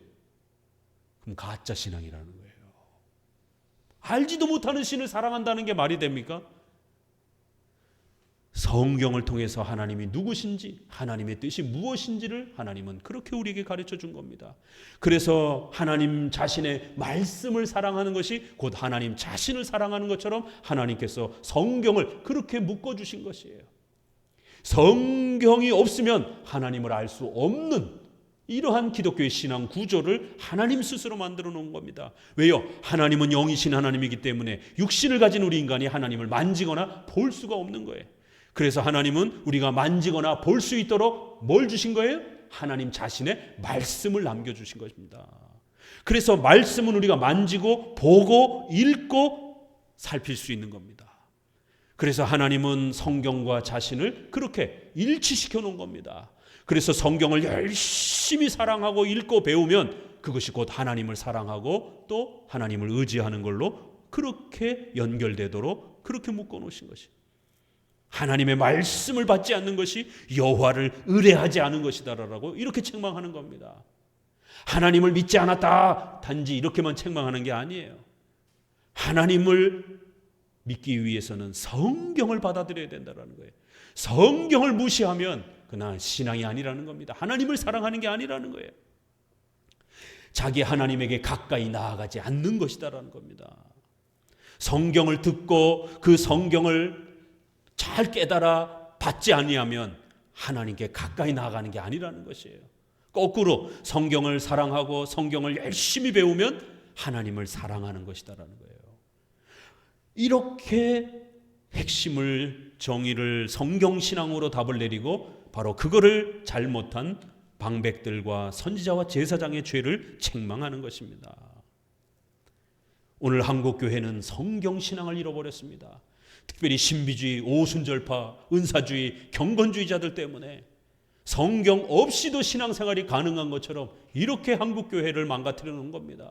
그럼 가짜 신앙이라는 거예요. 알지도 못하는 신을 사랑한다는 게 말이 됩니까? 성경을 통해서 하나님이 누구신지, 하나님의 뜻이 무엇인지를 하나님은 그렇게 우리에게 가르쳐 준 겁니다. 그래서 하나님 자신의 말씀을 사랑하는 것이 곧 하나님 자신을 사랑하는 것처럼 하나님께서 성경을 그렇게 묶어주신 것이에요. 성경이 없으면 하나님을 알 수 없는 이러한 기독교의 신앙 구조를 하나님 스스로 만들어 놓은 겁니다. 왜요? 하나님은 영이신 하나님이기 때문에 육신을 가진 우리 인간이 하나님을 만지거나 볼 수가 없는 거예요. 그래서 하나님은 우리가 만지거나 볼 수 있도록 뭘 주신 거예요? 하나님 자신의 말씀을 남겨주신 것입니다. 그래서 말씀은 우리가 만지고 보고 읽고 살필 수 있는 겁니다. 그래서 하나님은 성경과 자신을 그렇게 일치시켜 놓은 겁니다. 그래서 성경을 열심히 사랑하고 읽고 배우면 그것이 곧 하나님을 사랑하고 또 하나님을 의지하는 걸로 그렇게 연결되도록 그렇게 묶어 놓으신 것이, 하나님의 말씀을 받지 않는 것이 여호와를 의뢰하지 않은 것이다라고 이렇게 책망하는 겁니다. 하나님을 믿지 않았다 단지 이렇게만 책망하는 게 아니에요. 하나님을 믿기 위해서는 성경을 받아들여야 된다는 거예요. 성경을 무시하면 그냥 신앙이 아니라는 겁니다. 하나님을 사랑하는 게 아니라는 거예요. 자기 하나님에게 가까이 나아가지 않는 것이다라는 겁니다. 성경을 듣고 그 성경을 잘 깨달아 받지 아니하면 하나님께 가까이 나아가는 게 아니라는 것이에요. 거꾸로 성경을 사랑하고 성경을 열심히 배우면 하나님을 사랑하는 것이다라는 거예요. 이렇게 핵심을, 정의를 성경신앙으로 답을 내리고 바로 그거를 잘못한 방백들과 선지자와 제사장의 죄를 책망하는 것입니다. 오늘 한국교회는 성경신앙을 잃어버렸습니다. 특별히 신비주의, 오순절파, 은사주의, 경건주의자들 때문에 성경 없이도 신앙생활이 가능한 것처럼 이렇게 한국교회를 망가뜨려 놓은 겁니다.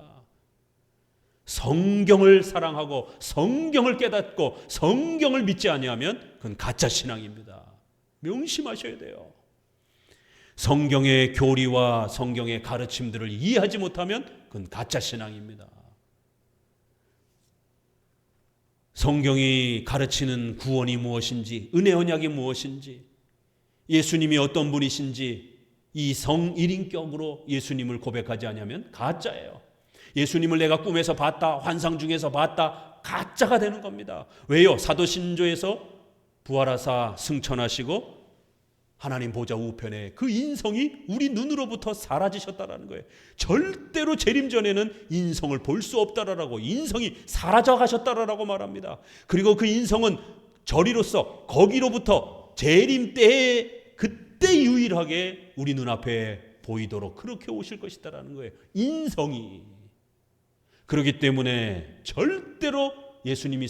성경을 사랑하고 성경을 깨닫고 성경을 믿지 아니하면 그건 가짜 신앙입니다. 명심하셔야 돼요. 성경의 교리와 성경의 가르침들을 이해하지 못하면 그건 가짜 신앙입니다. 성경이 가르치는 구원이 무엇인지, 은혜 언약이 무엇인지, 예수님이 어떤 분이신지 이 성일인격으로 예수님을 고백하지 않으면 가짜예요. 예수님을 내가 꿈에서 봤다, 환상 중에서 봤다, 가짜가 되는 겁니다. 왜요? 사도신조에서 부활하사 승천하시고 하나님 보좌 우편에 그 인성이 우리 눈으로부터 사라지셨다라는 거예요. 절대로 재림 전에는 인성을 볼 수 없다라고, 인성이 사라져 가셨다라고 말합니다. 그리고 그 인성은 저리로서 거기로부터 재림 때에 그때 유일하게 우리 눈앞에 보이도록 그렇게 오실 것이다라는 거예요. 인성이. 그렇기 때문에 절대로 예수님이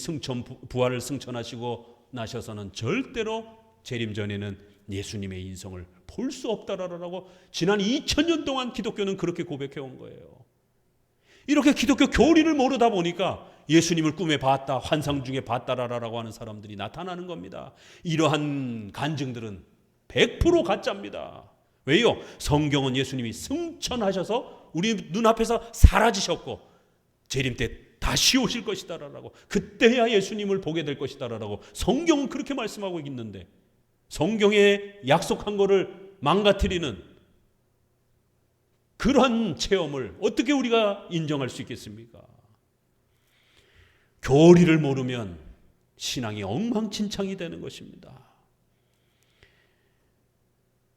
부활을 승천하시고 나셔서는 절대로 재림 전에는 예수님의 인성을 볼 수 없다라고 지난 2000년 동안 기독교는 그렇게 고백해 온 거예요. 이렇게 기독교 교리를 모르다 보니까 예수님을 꿈에 봤다, 환상 중에 봤다라고 하는 사람들이 나타나는 겁니다. 이러한 간증들은 100% 가짜입니다. 왜요? 성경은 예수님이 승천하셔서 우리 눈앞에서 사라지셨고 재림 때 다시 오실 것이다라고, 그때야 예수님을 보게 될 것이다라고 성경은 그렇게 말씀하고 있는데, 성경에 약속한 것을 망가뜨리는 그런 체험을 어떻게 우리가 인정할 수 있겠습니까? 교리를 모르면 신앙이 엉망진창이 되는 것입니다.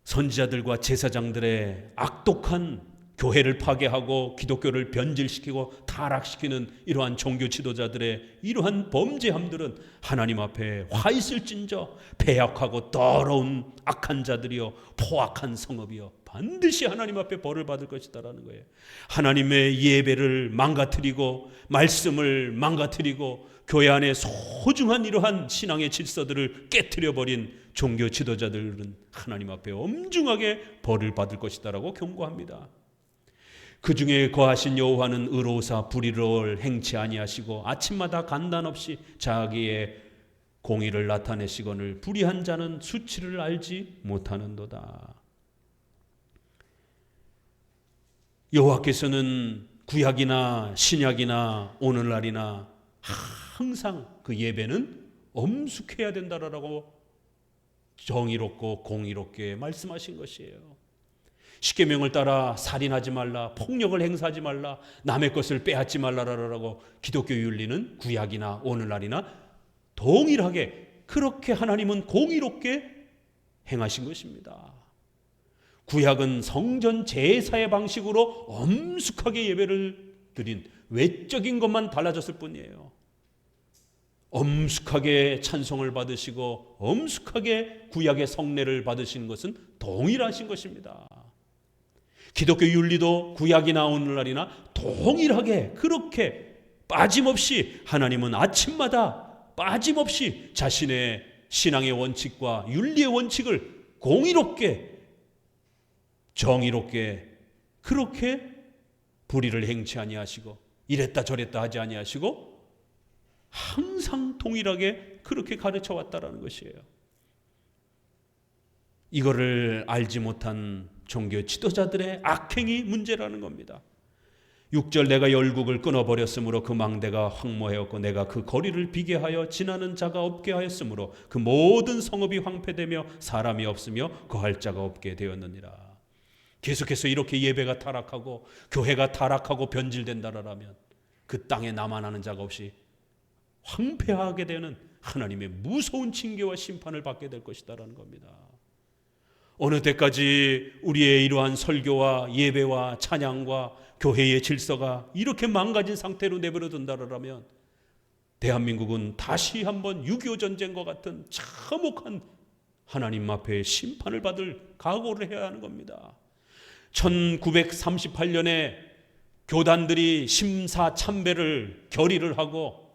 선지자들과 제사장들의 악독한 교회를 파괴하고 기독교를 변질시키고 타락시키는 이러한 종교 지도자들의 이러한 범죄함들은 하나님 앞에 화 있을진저 패역하고 더러운 악한 자들이요 포악한 성읍이요 반드시 하나님 앞에 벌을 받을 것이다라는 거예요. 하나님의 예배를 망가뜨리고 말씀을 망가뜨리고 교회 안에 소중한 이러한 신앙의 질서들을 깨트려버린 종교 지도자들은 하나님 앞에 엄중하게 벌을 받을 것이다라고 경고합니다. 그 중에 거하신 여호와는 의로우사 불의를 행치 아니하시고 아침마다 간단 없이 자기의 공의를 나타내시거늘 불의한 자는 수치를 알지 못하는도다. 여호와께서는 구약이나 신약이나 오늘날이나 항상 그 예배는 엄숙해야 된다라고 정의롭고 공의롭게 말씀하신 것이에요. 십계명을 따라 살인하지 말라, 폭력을 행사하지 말라, 남의 것을 빼앗지 말라라고 기독교 윤리는 구약이나 오늘날이나 동일하게 그렇게 하나님은 공의롭게 행하신 것입니다. 구약은 성전 제사의 방식으로 엄숙하게 예배를 드린 외적인 것만 달라졌을 뿐이에요. 엄숙하게 찬송을 받으시고 엄숙하게 구약의 성례를 받으시는 것은 동일하신 것입니다. 기독교 윤리도 구약이나 오늘날이나 동일하게 그렇게 빠짐없이 하나님은 아침마다 빠짐없이 자신의 신앙의 원칙과 윤리의 원칙을 공의롭게 정의롭게 그렇게 불의를 행치 아니하시고 이랬다 저랬다 하지 아니하시고 항상 동일하게 그렇게 가르쳐 왔다라는 것이에요. 이거를 알지 못한 종교 지도자들의 악행이 문제라는 겁니다. 6절 내가 열국을 끊어버렸으므로 그 망대가 황무하였고 내가 그 거리를 비게 하여 지나는 자가 없게 하였으므로 그 모든 성읍이 황폐되며 사람이 없으며 거할 자가 없게 되었느니라. 계속해서 이렇게 예배가 타락하고 교회가 타락하고 변질된다라면 그 땅에 남아나는 자가 없이 황폐하게 되는 하나님의 무서운 징계와 심판을 받게 될 것이다라는 겁니다. 어느 때까지 우리의 이러한 설교와 예배와 찬양과 교회의 질서가 이렇게 망가진 상태로 내버려 둔다라면 대한민국은 다시 한번 6.25 전쟁과 같은 참혹한 하나님 앞에 심판을 받을 각오를 해야 하는 겁니다. 1938년에 교단들이 심사참배를 결의를 하고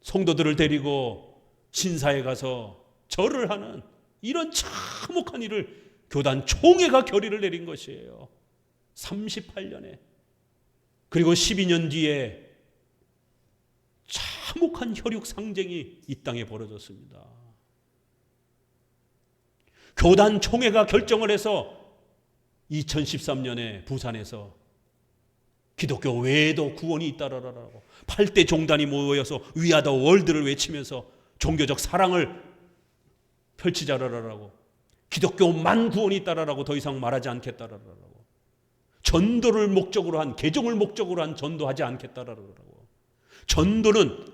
성도들을 데리고 신사에 가서 절을 하는 이런 참혹한 일을 교단 총회가 결의를 내린 것이에요. 38년에. 그리고 12년 뒤에 참혹한 혈육 상쟁이 이 땅에 벌어졌습니다. 교단 총회가 결정을 해서 2013년에 부산에서 기독교 외에도 구원이 있다라고 8대 종단이 모여서 위아더 월드를 외치면서 종교적 사랑을 펼치자라라고 기독교만 구원이 있다라고 더 이상 말하지 않겠다라고. 전도를 목적으로 한, 개종을 목적으로 한 전도하지 않겠다라고. 전도는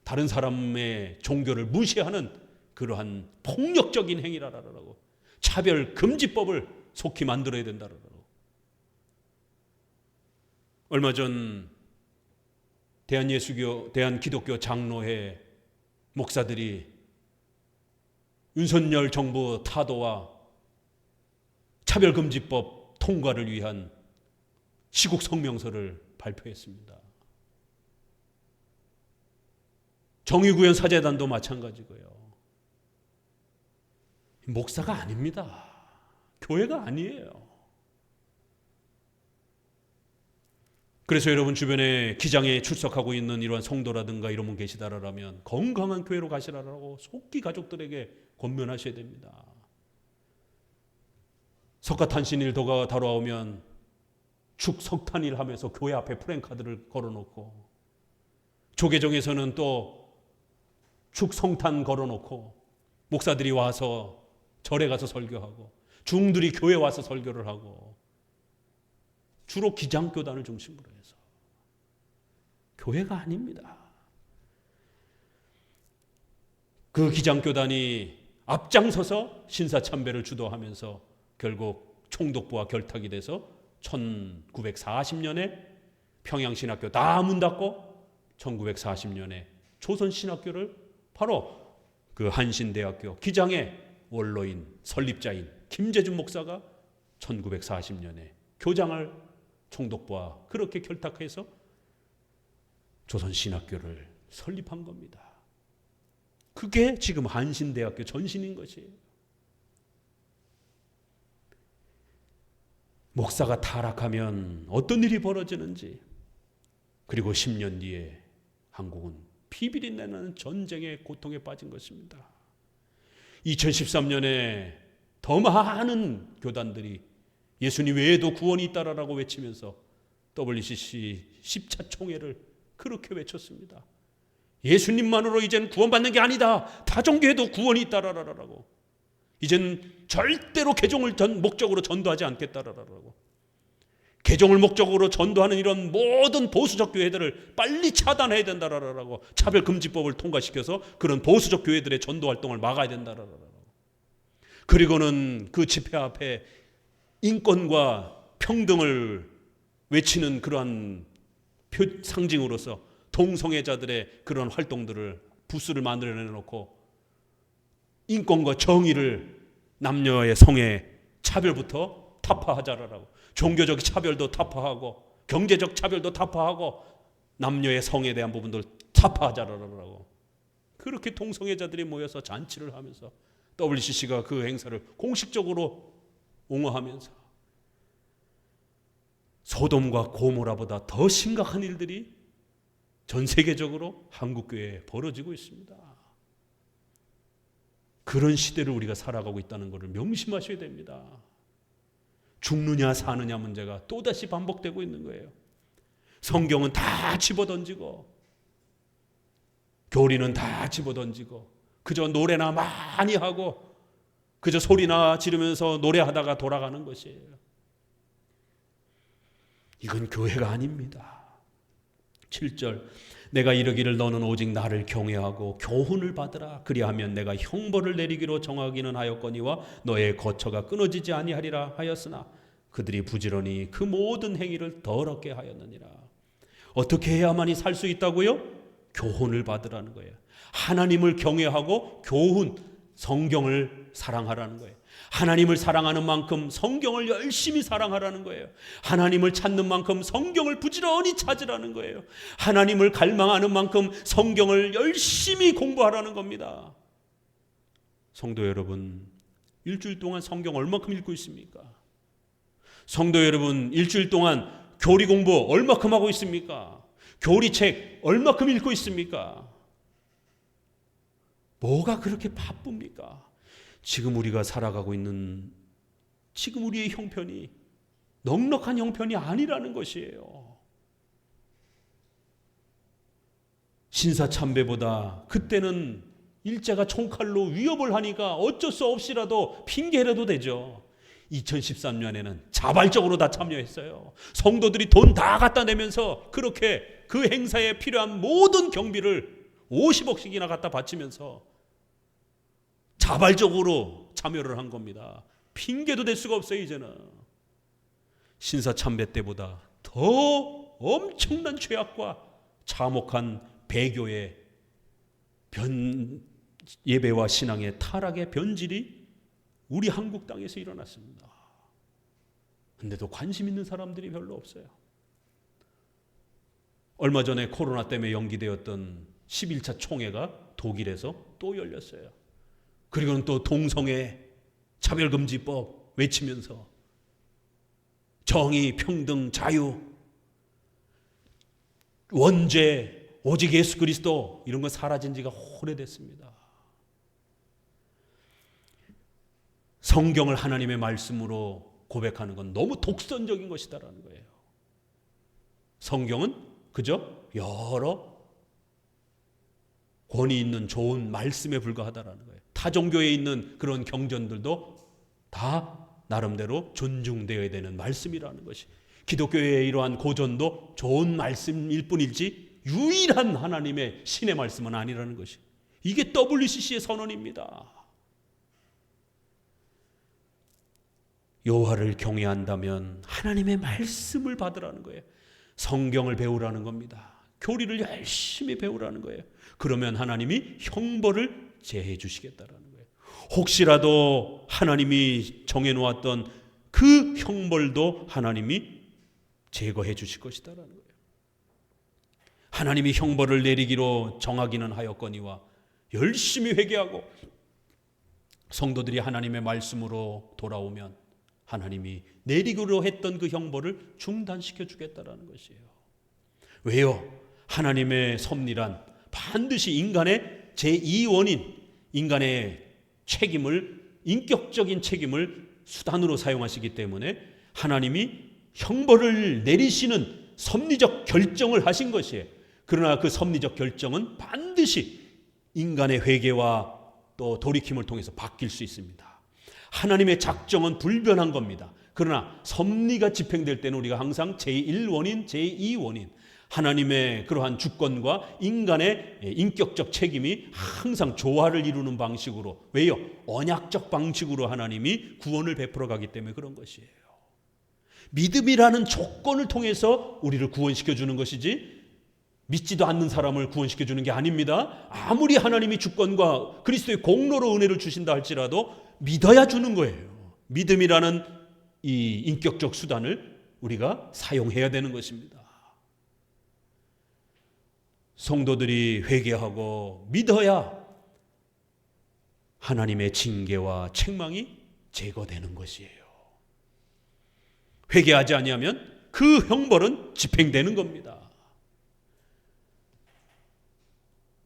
다른 사람의 종교를 무시하는 그러한 폭력적인 행위라라고. 차별 금지법을 속히 만들어야 된다라고. 얼마 전 대한기독교 장로회 목사들이 윤석열 정부 타도와 차별금지법 통과를 위한 시국 성명서를 발표했습니다. 정의구현 사제단도 마찬가지고요. 목사가 아닙니다. 교회가 아니에요. 그래서 여러분 주변에 기장에 출석하고 있는 이러한 성도라든가 이런 분 계시다라면 건강한 교회로 가시라라고 속히 가족들에게 권면하셔야 됩니다. 석가탄신일도가 다가오면 축석탄일 하면서 교회 앞에 프랜카드를 걸어놓고, 조계종에서는 또 축성탄 걸어놓고 목사들이 와서 절에 가서 설교하고 중들이 교회 와서 설교를 하고, 주로 기장교단을 중심으로 해서 교회가 아닙니다. 그 기장교단이 앞장서서 신사참배를 주도하면서 결국 총독부와 결탁이 돼서 1940년에 평양신학교 다 문 닫고 1940년에 조선신학교를 바로 그 한신대학교 기장의 원로인 설립자인 김재준 목사가 1940년에 교장을 총독부와 그렇게 결탁해서 조선신학교를 설립한 겁니다. 그게 지금 한신대학교 전신인 것이에요. 목사가 타락하면 어떤 일이 벌어지는지, 그리고 10년 뒤에 한국은 피비린내나는 전쟁의 고통에 빠진 것입니다. 2013년에 더 많은 교단들이 예수님 외에도 구원이 있다라고 외치면서 WCC 10차 총회를 그렇게 외쳤습니다. 예수님만으로 이제는 구원받는 게 아니다. 다종교에도 구원이 있다라고. 이제는 절대로 개종을 목적으로 전도하지 않겠다라고. 개종을 목적으로 전도하는 이런 모든 보수적 교회들을 빨리 차단해야 된다라고. 차별금지법을 통과시켜서 그런 보수적 교회들의 전도 활동을 막아야 된다라고. 그리고는 그 집회 앞에 인권과 평등을 외치는 그러한 상징으로서 동성애자들의 그런 활동들을 부스를 만들어내놓고 인권과 정의를, 남녀의 성의 차별부터 타파하자라고, 종교적 차별도 타파하고 경제적 차별도 타파하고 남녀의 성에 대한 부분들 타파하자라고. 그렇게 동성애자들이 모여서 잔치를 하면서 WCC가 그 행사를 공식적으로 옹호하면서 소돔과 고모라보다 더 심각한 일들이 전 세계적으로 한국교회에 벌어지고 있습니다. 그런 시대를 우리가 살아가고 있다는 것을 명심하셔야 됩니다. 죽느냐 사느냐 문제가 또다시 반복되고 있는 거예요. 성경은 다 집어던지고 교리는 다 집어던지고 그저 노래나 많이 하고 그저 소리나 지르면서 노래하다가 돌아가는 것이에요. 이건 교회가 아닙니다. 7절, 내가 이르기를 너는 오직 나를 경외하고 교훈을 받으라. 그리하면 내가 형벌을 내리기로 정하기는 하였거니와 너의 거처가 끊어지지 아니하리라 하였으나 그들이 부지런히 그 모든 행위를 더럽게 하였느니라. 어떻게 해야만이 살 수 있다고요? 교훈을 받으라는 거예요. 하나님을 경외하고 교훈, 성경을 사랑하라는 거예요. 하나님을 사랑하는 만큼 성경을 열심히 사랑하라는 거예요. 하나님을 찾는 만큼 성경을 부지런히 찾으라는 거예요. 하나님을 갈망하는 만큼 성경을 열심히 공부하라는 겁니다. 성도 여러분, 일주일 동안 성경 얼마큼 읽고 있습니까? 성도 여러분, 일주일 동안 교리 공부 얼마큼 하고 있습니까? 교리책 얼마큼 읽고 있습니까? 뭐가 그렇게 바쁩니까? 지금 우리가 살아가고 있는 지금 우리의 형편이 넉넉한 형편이 아니라는 것이에요. 신사참배보다 그때는 일제가 총칼로 위협을 하니까 어쩔 수 없이라도 핑계라도 되죠. 2013년에는 자발적으로 다 참여했어요. 성도들이 돈 다 갖다 내면서 그렇게 그 행사에 필요한 모든 경비를 50억씩이나 갖다 바치면서 자발적으로 참여를 한 겁니다. 핑계도 될 수가 없어요. 이제는 신사참배 때보다 더 엄청난 죄악과 참혹한 배교의 예배와 신앙의 타락의 변질이 우리 한국 땅에서 일어났습니다. 근데도 관심 있는 사람들이 별로 없어요. 얼마 전에 코로나 때문에 연기되었던 11차 총회가 독일에서 또 열렸어요. 그리고는 또 동성애 차별금지법 외치면서 정의, 평등, 자유, 원죄, 오직 예수 그리스도, 이런 거 사라진 지가 오래됐습니다. 성경을 하나님의 말씀으로 고백하는 건 너무 독선적인 것이다라는 거예요. 성경은 그저 여러 권위 있는 좋은 말씀에 불과하다라는 거예요. 타 종교에 있는 그런 경전들도 다 나름대로 존중되어야 되는 말씀이라는 것이, 기독교의 이러한 고전도 좋은 말씀일 뿐이지 유일한 하나님의 신의 말씀은 아니라는 것이, 이게 WCC의 선언입니다. 여호와를 경외한다면 하나님의 말씀을 받으라는 거예요. 성경을 배우라는 겁니다. 교리를 열심히 배우라는 거예요. 그러면 하나님이 형벌을 제해 주시겠다라는 거예요. 혹시라도 하나님이 정해놓았던 그 형벌도 하나님이 제거해 주실 것이다라는 거예요. 하나님이 형벌을 내리기로 정하기는 하였거니와 열심히 회개하고 성도들이 하나님의 말씀으로 돌아오면 하나님이 내리기로 했던 그 형벌을 중단시켜 주겠다라는 것이에요. 왜요? 하나님의 섭리란 반드시 인간의 제2원인, 인간의 책임을, 인격적인 책임을 수단으로 사용하시기 때문에 하나님이 형벌을 내리시는 섭리적 결정을 하신 것이에요. 그러나 그 섭리적 결정은 반드시 인간의 회개와 또 돌이킴을 통해서 바뀔 수 있습니다. 하나님의 작정은 불변한 겁니다. 그러나 섭리가 집행될 때는 우리가 항상 제1원인, 제2원인, 하나님의 그러한 주권과 인간의 인격적 책임이 항상 조화를 이루는 방식으로, 왜요? 언약적 방식으로 하나님이 구원을 베풀어 가기 때문에 그런 것이에요. 믿음이라는 조건을 통해서 우리를 구원시켜 주는 것이지 믿지도 않는 사람을 구원시켜 주는 게 아닙니다. 아무리 하나님이 주권과 그리스도의 공로로 은혜를 주신다 할지라도 믿어야 주는 거예요. 믿음이라는 이 인격적 수단을 우리가 사용해야 되는 것입니다. 성도들이 회개하고 믿어야 하나님의 징계와 책망이 제거되는 것이에요. 회개하지 아니하면 그 형벌은 집행되는 겁니다.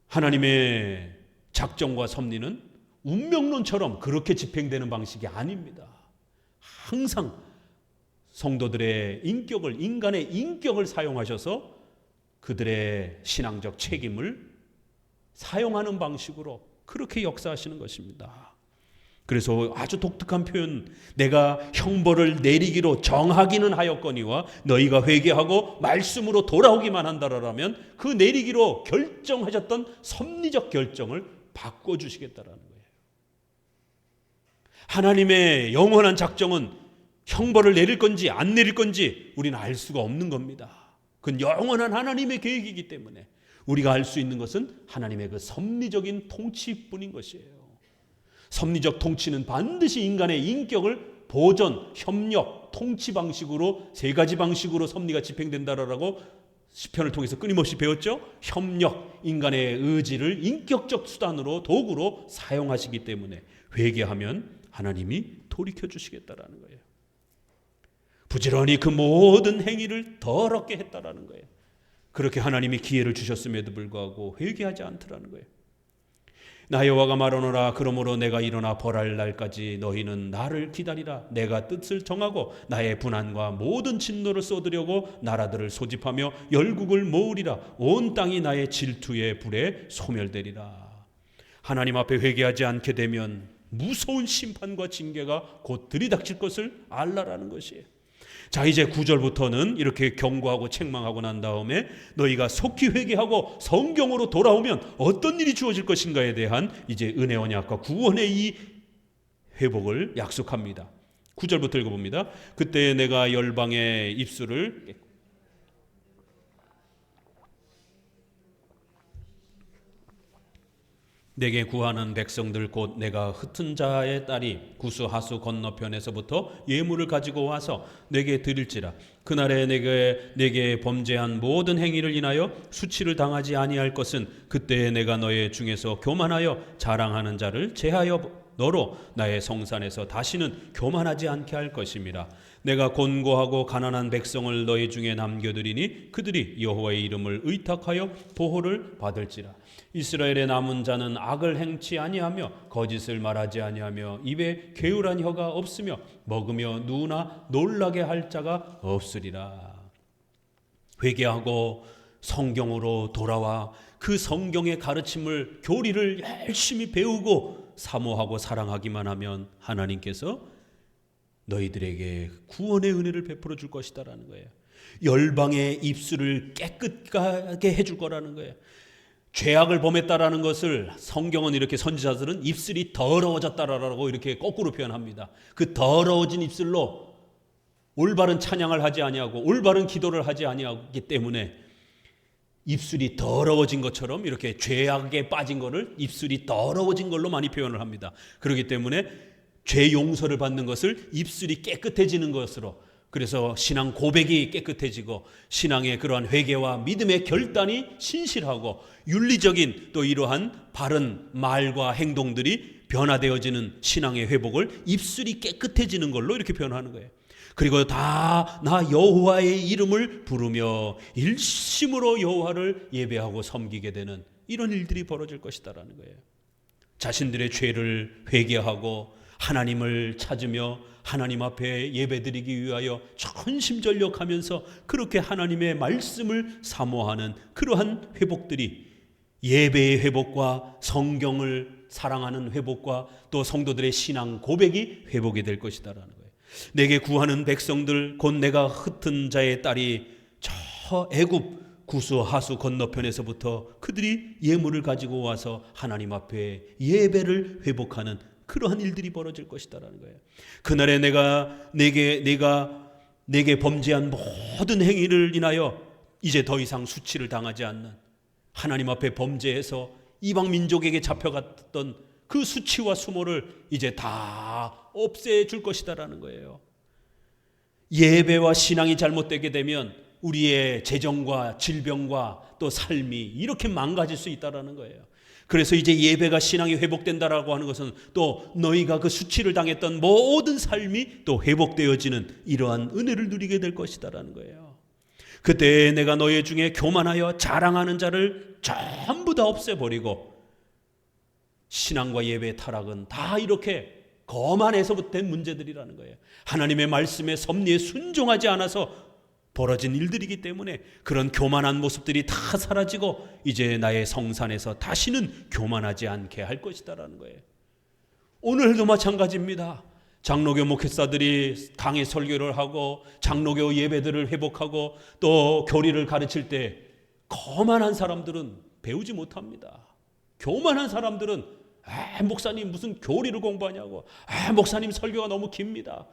하나님의 작정과 섭리는 운명론처럼 그렇게 집행되는 방식이 아닙니다. 항상 성도들의 인격을, 인간의 인격을 사용하셔서 그들의 신앙적 책임을 사용하는 방식으로 그렇게 역사하시는 것입니다. 그래서 아주 독특한 표현, 내가 형벌을 내리기로 정하기는 하였거니와 너희가 회개하고 말씀으로 돌아오기만 한다라면 그 내리기로 결정하셨던 섭리적 결정을 바꿔주시겠다라는 거예요. 하나님의 영원한 작정은 형벌을 내릴 건지 안 내릴 건지 우리는 알 수가 없는 겁니다. 그건 영원한 하나님의 계획이기 때문에 우리가 알 수 있는 것은 하나님의 그 섭리적인 통치뿐인 것이에요. 섭리적 통치는 반드시 인간의 인격을 보존, 협력, 통치 방식으로 세 가지 방식으로 섭리가 집행된다라고 시편을 통해서 끊임없이 배웠죠. 협력, 인간의 의지를 인격적 수단으로, 도구로 사용하시기 때문에 회개하면 하나님이 돌이켜 주시겠다라는 거예요. 부지런히 그 모든 행위를 더럽게 했다라는 거예요. 그렇게 하나님이 기회를 주셨음에도 불구하고 회개하지 않더라는 거예요. 나 여호와가 말하노라. 그러므로 내가 일어나 벌할 날까지 너희는 나를 기다리라. 내가 뜻을 정하고 나의 분한과 모든 진노를 쏟으려고 나라들을 소집하며 열국을 모으리라. 온 땅이 나의 질투의 불에 소멸되리라. 하나님 앞에 회개하지 않게 되면 무서운 심판과 징계가 곧 들이닥칠 것을 알라라는 것이에요. 자, 이제 9절부터는 이렇게 경고하고 책망하고 난 다음에 너희가 속히 회개하고 성경으로 돌아오면 어떤 일이 주어질 것인가에 대한 이제 은혜 언약과 구원의 이 회복을 약속합니다. 9절부터 읽어봅니다. 그때 내가 열방의 입술을 내게 구하는 백성들 곧 내가 흩은 자의 딸이 구스 하수 건너편에서부터 예물을 가지고 와서 내게 드릴지라. 그날에 내게 범죄한 모든 행위를 인하여 수치를 당하지 아니할 것은 그때에 내가 너의 중에서 교만하여 자랑하는 자를 제하여 너로 나의 성산에서 다시는 교만하지 않게 할 것임이라. 내가 곤고하고 가난한 백성을 너희 중에 남겨두리니 그들이 여호와의 이름을 의탁하여 보호를 받을지라. 이스라엘의 남은 자는 악을 행치 아니하며 거짓을 말하지 아니하며 입에 게으란 혀가 없으며 먹으며 누우나 놀라게 할 자가 없으리라. 회개하고 성경으로 돌아와 그 성경의 가르침을 교리를 열심히 배우고 사모하고 사랑하기만 하면 하나님께서 너희들에게 구원의 은혜를 베풀어 줄 것이다라는 거예요. 열방의 입술을 깨끗하게 해줄 거라는 거예요. 죄악을 범했다라는 것을 성경은 이렇게 선지자들은 입술이 더러워졌다라고 이렇게 거꾸로 표현합니다. 그 더러워진 입술로 올바른 찬양을 하지 아니하고 올바른 기도를 하지 아니하기 때문에 입술이 더러워진 것처럼 이렇게 죄악에 빠진 것을 입술이 더러워진 걸로 많이 표현을 합니다. 그렇기 때문에 죄 용서를 받는 것을 입술이 깨끗해지는 것으로, 그래서 신앙 고백이 깨끗해지고 신앙의 그러한 회개와 믿음의 결단이 신실하고 윤리적인 또 이러한 바른 말과 행동들이 변화되어지는 신앙의 회복을 입술이 깨끗해지는 걸로 이렇게 표현하는 거예요. 그리고 다 나 여호와의 이름을 부르며 일심으로 여호와를 예배하고 섬기게 되는 이런 일들이 벌어질 것이다라는 거예요. 자신들의 죄를 회개하고 하나님을 찾으며 하나님 앞에 예배드리기 위하여 전심전력하면서 그렇게 하나님의 말씀을 사모하는 그러한 회복들이 예배의 회복과 성경을 사랑하는 회복과 또 성도들의 신앙 고백이 회복이 될 것이다라는 거예요. 내게 구하는 백성들 곧 내가 흩은 자의 딸이 저 애굽 구스 하수 건너편에서부터 그들이 예물을 가지고 와서 하나님 앞에 예배를 회복하는 그러한 일들이 벌어질 것이다라는 거예요. 그날에 내게 범죄한 모든 행위를 인하여 이제 더 이상 수치를 당하지 않는, 하나님 앞에 범죄해서 이방 민족에게 잡혀갔던 그 수치와 수모를 이제 다 없애줄 것이다라는 거예요. 예배와 신앙이 잘못되게 되면 우리의 재정과 질병과 또 삶이 이렇게 망가질 수 있다라는 거예요. 그래서 이제 예배가 신앙이 회복된다라고 하는 것은 또 너희가 그 수치를 당했던 모든 삶이 또 회복되어지는 이러한 은혜를 누리게 될 것이다라는 거예요. 그때 내가 너희 중에 교만하여 자랑하는 자를 전부 다 없애버리고, 신앙과 예배의 타락은 다 이렇게 거만에서부터 된 문제들이라는 거예요. 하나님의 말씀에 섭리에 순종하지 않아서 벌어진 일들이기 때문에 그런 교만한 모습들이 다 사라지고 이제 나의 성산에서 다시는 교만하지 않게 할 것이다라는 거예요. 오늘도 마찬가지입니다. 장로교 목회사들이 강의 설교를 하고 장로교 예배들을 회복하고 또 교리를 가르칠 때 거만한 사람들은 배우지 못합니다. 교만한 사람들은 목사님 무슨 교리를 공부하냐고, 목사님 설교가 너무 깁니다.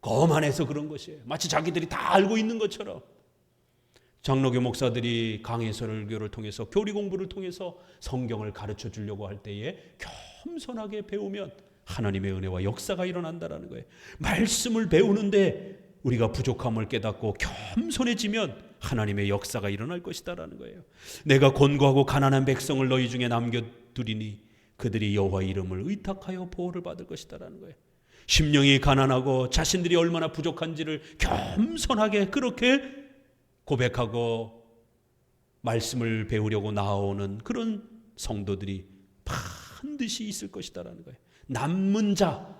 거만해서 그런 것이에요. 마치 자기들이 다 알고 있는 것처럼. 장로교 목사들이 강의 설교를 통해서 교리 공부를 통해서 성경을 가르쳐 주려고 할 때에 겸손하게 배우면 하나님의 은혜와 역사가 일어난다는 거예요. 말씀을 배우는데 우리가 부족함을 깨닫고 겸손해지면 하나님의 역사가 일어날 것이다라는 거예요. 내가 곤고하고 가난한 백성을 너희 중에 남겨두리니 그들이 여호와의 이름을 의탁하여 보호를 받을 것이다라는 거예요. 심령이 가난하고 자신들이 얼마나 부족한지를 겸손하게 그렇게 고백하고 말씀을 배우려고 나오는 그런 성도들이 반드시 있을 것이다라는 거예요. 남은 자,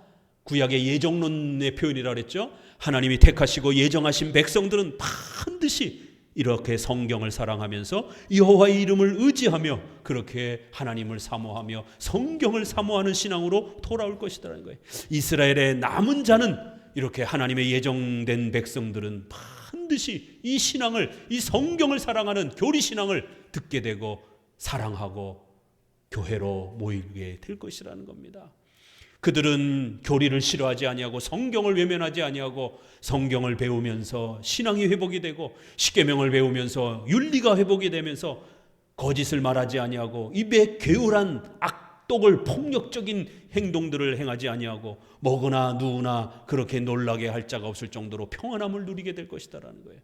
구약의 예정론의 표현이라 그랬죠. 하나님이 택하시고 예정하신 백성들은 반드시 이렇게 성경을 사랑하면서 여호와의 이름을 의지하며 그렇게 하나님을 사모하며 성경을 사모하는 신앙으로 돌아올 것이라는 거예요. 이스라엘의 남은 자는 이렇게 하나님의 예정된 백성들은 반드시 이 신앙을, 이 성경을 사랑하는 교리 신앙을 듣게 되고 사랑하고 교회로 모이게 될 것이라는 겁니다. 그들은 교리를 싫어하지 아니하고 성경을 외면하지 아니하고 성경을 배우면서 신앙이 회복이 되고 십계명을 배우면서 윤리가 회복이 되면서 거짓을 말하지 아니하고 입에 게으란 악독을 폭력적인 행동들을 행하지 아니하고 먹으나 누우나 그렇게 놀라게 할 자가 없을 정도로 평안함을 누리게 될 것이다라는 거예요.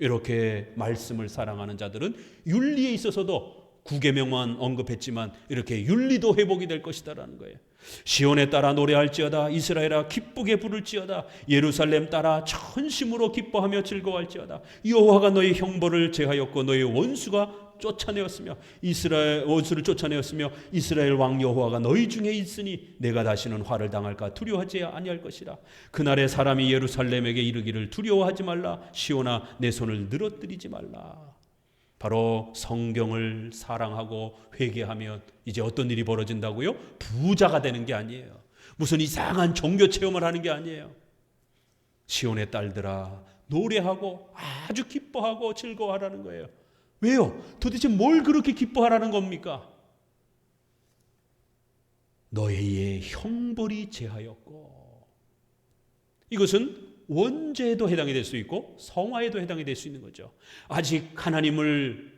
이렇게 말씀을 사랑하는 자들은 윤리에 있어서도 구계명만 언급했지만 이렇게 윤리도 회복이 될 것이다라는 거예요. 시온에 따라 노래할지어다, 이스라엘아 기쁘게 부를지어다, 예루살렘 따라 전심으로 기뻐하며 즐거워할지어다. 여호와가 너희 형벌을 제하였고 너희 원수가 쫓아내었으며 원수를 쫓아내었으며 이스라엘 왕 여호와가 너희 중에 있으니 내가 다시는 화를 당할까 두려워하지 아니할 것이라. 그날에 사람이 예루살렘에게 이르기를 두려워하지 말라, 시온아 내 손을 늘어뜨리지 말라. 바로 성경을 사랑하고 회개하면 이제 어떤 일이 벌어진다고요? 부자가 되는 게 아니에요. 무슨 이상한 종교 체험을 하는 게 아니에요. 시온의 딸들아 노래하고 아주 기뻐하고 즐거워하라는 거예요. 왜요? 도대체 뭘 그렇게 기뻐하라는 겁니까? 너희의 형벌이 제하였고, 이것은 원죄에도 해당이 될 수 있고 성화에도 해당이 될 수 있는 거죠. 아직 하나님을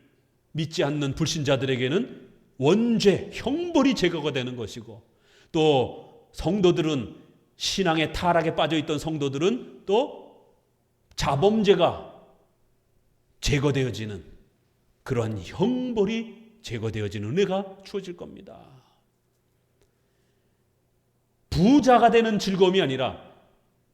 믿지 않는 불신자들에게는 원죄, 형벌이 제거가 되는 것이고, 또 성도들은 신앙의 타락에 빠져있던 성도들은 또 자범죄가 제거되어지는 그러한 형벌이 제거되어지는 은혜가 주어질 겁니다. 부자가 되는 즐거움이 아니라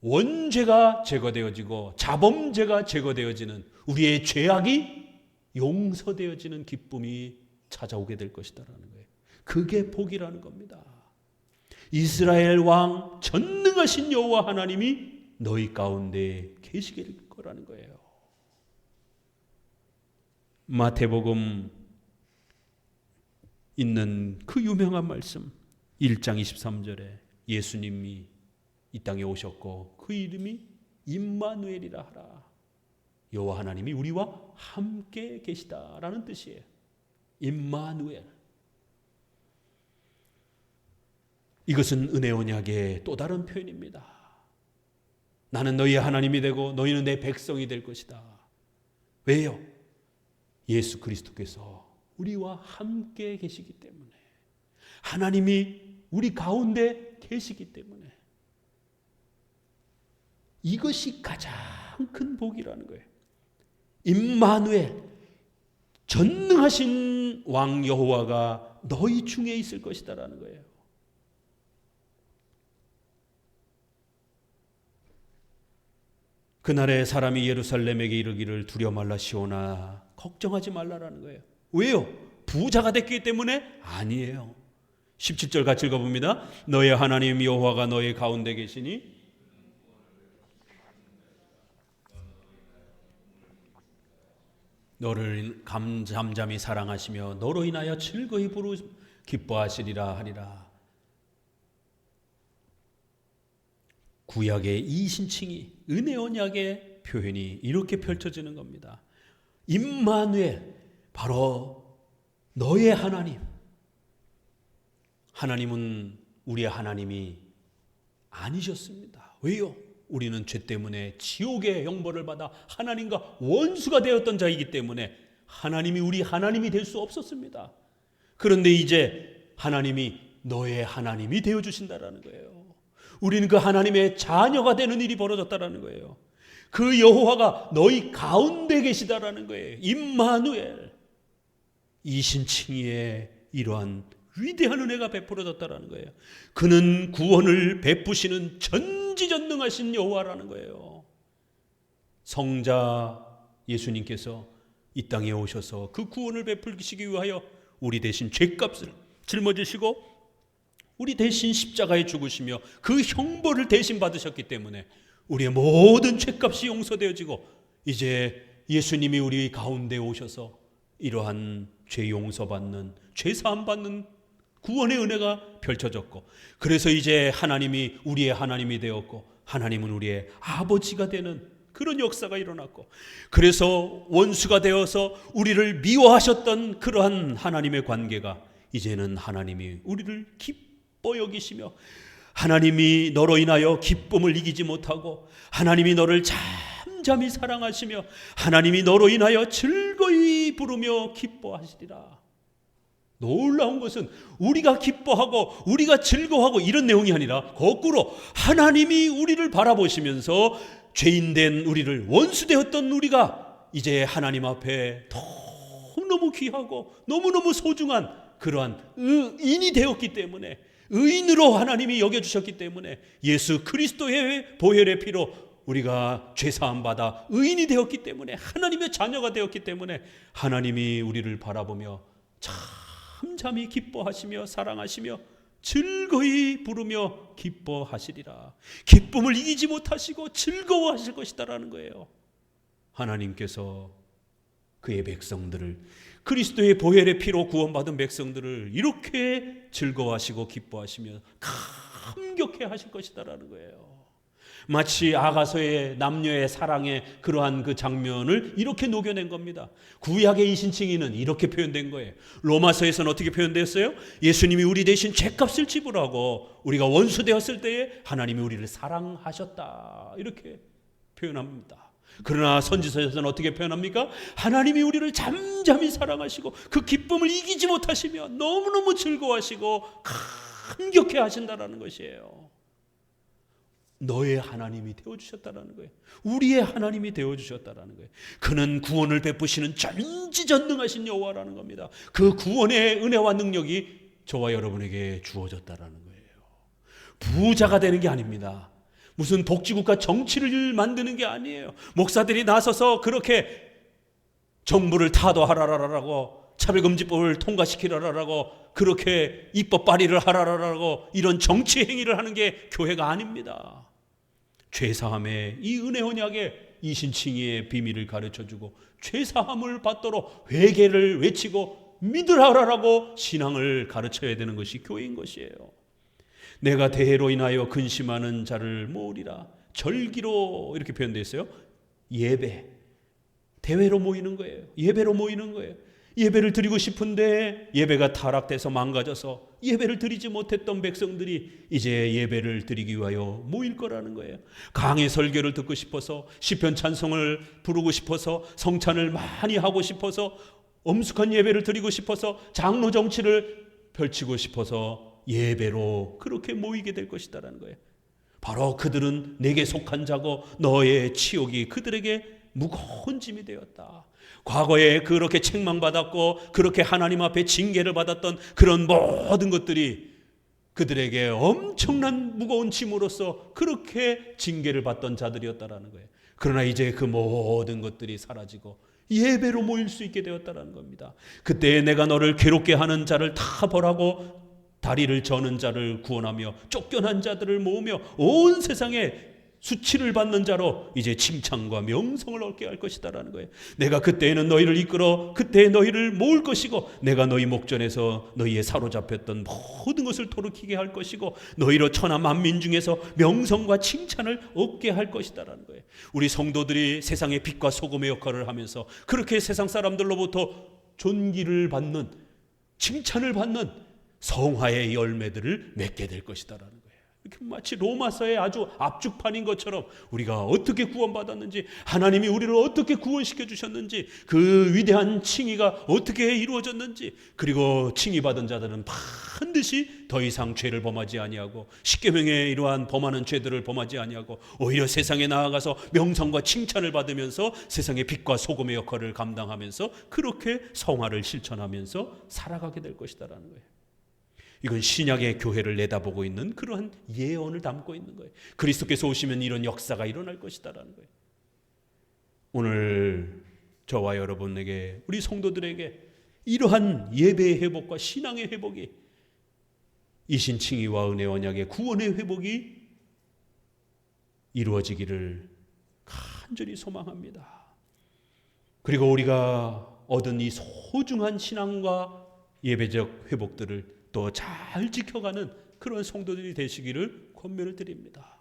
원죄가 제거되어지고 자범죄가 제거되어지는, 우리의 죄악이 용서되어지는 기쁨이 찾아오게 될 것이다라는 거예요. 그게 복이라는 겁니다. 이스라엘 왕 전능하신 여호와 하나님이 너희 가운데 계시게 될 거라는 거예요. 마태복음 있는 그 유명한 말씀 1장 23절에 예수님이 이 땅에 오셨고 그 이름이 임마누엘이라 하라. 여호와 하나님이 우리와 함께 계시다라는 뜻이에요. 임마누엘. 이것은 은혜 언약의 또 다른 표현입니다. 나는 너희의 하나님이 되고 너희는 내 백성이 될 것이다. 왜요? 예수 그리스도께서 우리와 함께 계시기 때문에, 하나님이 우리 가운데 계시기 때문에, 이것이 가장 큰 복이라는 거예요. 임마누엘, 전능하신 왕 여호와가 너희 중에 있을 것이다라는 거예요. 그날에 사람이 예루살렘에게 이르기를 두려워 말라 시온아 걱정하지 말라라는 거예요. 왜요? 부자가 됐기 때문에? 아니에요. 17절 같이 읽어봅니다. 너의 하나님 여호와가 너의 가운데 계시니 너를 잠잠히 사랑하시며 너로 인하여 즐거이 기뻐하시리라 하리라. 구약의 이신칭이 은혜 언약의 표현이 이렇게 펼쳐지는 겁니다. 임마누엘, 바로 너의 하나님. 하나님은 우리의 하나님이 아니셨습니다. 왜요? 우리는 죄 때문에 지옥의 형벌을 받아 하나님과 원수가 되었던 자이기 때문에 하나님이 우리 하나님이 될 수 없었습니다. 그런데 이제 하나님이 너의 하나님이 되어주신다라는 거예요. 우리는 그 하나님의 자녀가 되는 일이 벌어졌다라는 거예요. 그 여호와가 너희 가운데 계시다라는 거예요. 임마누엘. 이신칭의의 이러한 위대한 은혜가 베풀어졌다라는 거예요. 그는 구원을 베푸시는 전지전능하신 여호와라는 거예요. 성자 예수님께서 이 땅에 오셔서 그 구원을 베풀시기 위하여 우리 대신 죄값을 짊어지시고 우리 대신 십자가에 죽으시며 그 형벌을 대신 받으셨기 때문에 우리의 모든 죄값이 용서되어지고 이제 예수님이 우리 가운데 오셔서 이러한 죄 용서받는, 죄 사함받는 구원의 은혜가 펼쳐졌고, 그래서 이제 하나님이 우리의 하나님이 되었고 하나님은 우리의 아버지가 되는 그런 역사가 일어났고, 그래서 원수가 되어서 우리를 미워하셨던 그러한 하나님의 관계가 이제는 하나님이 우리를 기뻐 여기시며, 하나님이 너로 인하여 기쁨을 이기지 못하고 하나님이 너를 잠잠히 사랑하시며 하나님이 너로 인하여 즐거이 부르며 기뻐하시리라. 놀라운 것은 우리가 기뻐하고 우리가 즐거워하고 이런 내용이 아니라 거꾸로 하나님이 우리를 바라보시면서 죄인된 우리를, 원수되었던 우리가 이제 하나님 앞에 너무너무 귀하고 너무너무 소중한 그러한 의인이 되었기 때문에, 의인으로 하나님이 여겨주셨기 때문에, 예수 그리스도의 보혈의 피로 우리가 죄사함 받아 의인이 되었기 때문에, 하나님의 자녀가 되었기 때문에 하나님이 우리를 바라보며 잠잠히 기뻐하시며 사랑하시며 즐거이 부르며 기뻐하시리라. 기쁨을 이기지 못하시고 즐거워하실 것이다라는 거예요. 하나님께서 그의 백성들을, 그리스도의 보혈의 피로 구원받은 백성들을 이렇게 즐거워하시고 기뻐하시며 감격해 하실 것이다라는 거예요. 마치 아가서의 남녀의 사랑의 그러한 그 장면을 이렇게 녹여낸 겁니다. 구약의 이신칭의는 이렇게 표현된 거예요. 로마서에서는 어떻게 표현되었어요? 예수님이 우리 대신 죄값을 지불하고 우리가 원수 되었을 때에 하나님이 우리를 사랑하셨다, 이렇게 표현합니다. 그러나 선지서에서는 어떻게 표현합니까? 하나님이 우리를 잠잠히 사랑하시고 그 기쁨을 이기지 못하시며 너무너무 즐거워하시고 감격해 하신다라는 것이에요. 너의 하나님이 되어주셨다라는 거예요. 우리의 하나님이 되어주셨다라는 거예요. 그는 구원을 베푸시는 전지전능하신 여호와라는 겁니다. 그 구원의 은혜와 능력이 저와 여러분에게 주어졌다라는 거예요. 부자가 되는 게 아닙니다. 무슨 복지국가 정치를 만드는 게 아니에요. 목사들이 나서서 그렇게 정부를 타도하라라고, 차별금지법을 통과시키라라고, 그렇게 입법 발의를 하라라고 이런 정치 행위를 하는 게 교회가 아닙니다. 죄사함의 이 은혜 언약의 이신칭의의 비밀을 가르쳐주고 죄사함을 받도록 회개를 외치고 믿으라라고 신앙을 가르쳐야 되는 것이 교회인 것이에요. 내가 대회로 인하여 근심하는 자를 모으리라. 절기로 이렇게 표현되어 있어요. 예배, 대회로 모이는 거예요. 예배로 모이는 거예요. 예배를 드리고 싶은데 예배가 타락돼서 망가져서 예배를 드리지 못했던 백성들이 이제 예배를 드리기 위하여 모일 거라는 거예요. 강의 설교를 듣고 싶어서, 시편 찬송을 부르고 싶어서, 성찬을 많이 하고 싶어서, 엄숙한 예배를 드리고 싶어서, 장로 정치를 펼치고 싶어서 예배로 그렇게 모이게 될 것이다라는 거예요. 바로 그들은 내게 속한 자고 너의 치욕이 그들에게 무거운 짐이 되었다. 과거에 그렇게 책망받았고 그렇게 하나님 앞에 징계를 받았던 그런 모든 것들이 그들에게 엄청난 무거운 짐으로서 그렇게 징계를 받던 자들이었다라는 거예요. 그러나 이제 그 모든 것들이 사라지고 예배로 모일 수 있게 되었다라는 겁니다. 그때 내가 너를 괴롭게 하는 자를 다 벌하고 다리를 저는 자를 구원하며 쫓겨난 자들을 모으며 온 세상에 수치를 받는 자로 이제 칭찬과 명성을 얻게 할 것이다라는 거예요. 내가 그때에는 너희를 이끌어 그때 너희를 모을 것이고 내가 너희 목전에서 너희의 사로잡혔던 모든 것을 돌이키게 할 것이고 너희로 천하 만민 중에서 명성과 칭찬을 얻게 할 것이다라는 거예요. 우리 성도들이 세상의 빛과 소금의 역할을 하면서 그렇게 세상 사람들로부터 존귀를 받는, 칭찬을 받는 성화의 열매들을 맺게 될 것이다라는 거예요. 이렇게 마치 로마서의 아주 압축판인 것처럼 우리가 어떻게 구원받았는지, 하나님이 우리를 어떻게 구원시켜 주셨는지, 그 위대한 칭의가 어떻게 이루어졌는지, 그리고 칭의받은 자들은 반드시 더 이상 죄를 범하지 아니하고 십계명의 이러한 범하는 죄들을 범하지 아니하고 오히려 세상에 나아가서 명성과 칭찬을 받으면서 세상의 빛과 소금의 역할을 감당하면서 그렇게 성화를 실천하면서 살아가게 될 것이다라는 거예요. 이건 신약의 교회를 내다보고 있는 그러한 예언을 담고 있는 거예요. 그리스도께서 오시면 이런 역사가 일어날 것이다라는 거예요. 오늘 저와 여러분에게, 우리 성도들에게 이러한 예배의 회복과 신앙의 회복이, 이신칭의와 은혜 언약의 구원의 회복이 이루어지기를 간절히 소망합니다. 그리고 우리가 얻은 이 소중한 신앙과 예배적 회복들을 또 잘 지켜가는 그런 성도들이 되시기를 권면을 드립니다.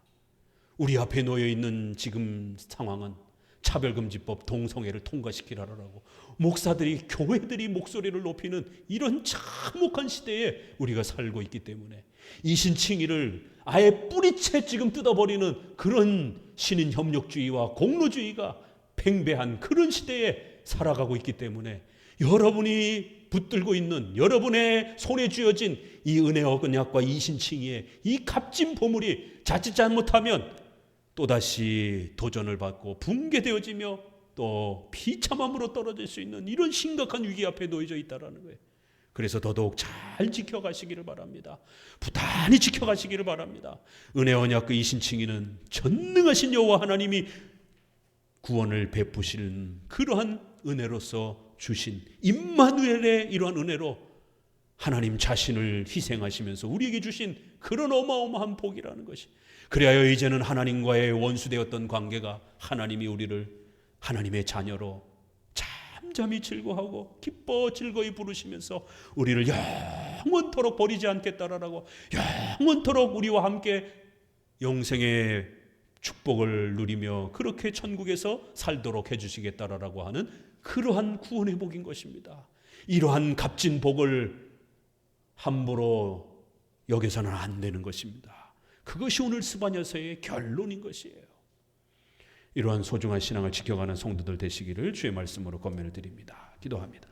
우리 앞에 놓여 있는 지금 상황은 차별금지법 동성애를 통과시키라라고 목사들이 교회들이 목소리를 높이는 이런 참혹한 시대에 우리가 살고 있기 때문에 이신칭의를 아예 뿌리채 지금 뜯어버리는 그런 신인 협력주의와 공로주의가 팽배한 그런 시대에 살아가고 있기 때문에 여러분이 붙들고 있는 여러분의 손에 쥐어진 이 은혜와 언약과 이신칭의의 이 값진 보물이 자칫 잘못하면 또다시 도전을 받고 붕괴되어지며 또 비참함으로 떨어질 수 있는 이런 심각한 위기 앞에 놓여져 있다는 거예요. 그래서 더더욱 잘 지켜가시기를 바랍니다. 부단히 지켜가시기를 바랍니다. 은혜 언약 그 이신칭의는 전능하신 여호와 하나님이 구원을 베푸시는 그러한 은혜로서 주신 임마누엘의 이러한 은혜로 하나님 자신을 희생하시면서 우리에게 주신 그런 어마어마한 복이라는 것이, 그리하여 이제는 하나님과의 원수되었던 관계가 하나님이 우리를 하나님의 자녀로 잠잠히 즐거워하고 기뻐 즐거이 부르시면서 우리를 영원토록 버리지 않겠다라고, 영원토록 우리와 함께 영생의 축복을 누리며 그렇게 천국에서 살도록 해주시겠다라고 하는 그러한 구원의 복인 것입니다. 이러한 값진 복을 함부로 여겨서는 안 되는 것입니다. 그것이 오늘 스바냐서의 결론인 것이에요. 이러한 소중한 신앙을 지켜가는 성도들 되시기를 주의 말씀으로 권면을 드립니다. 기도합니다.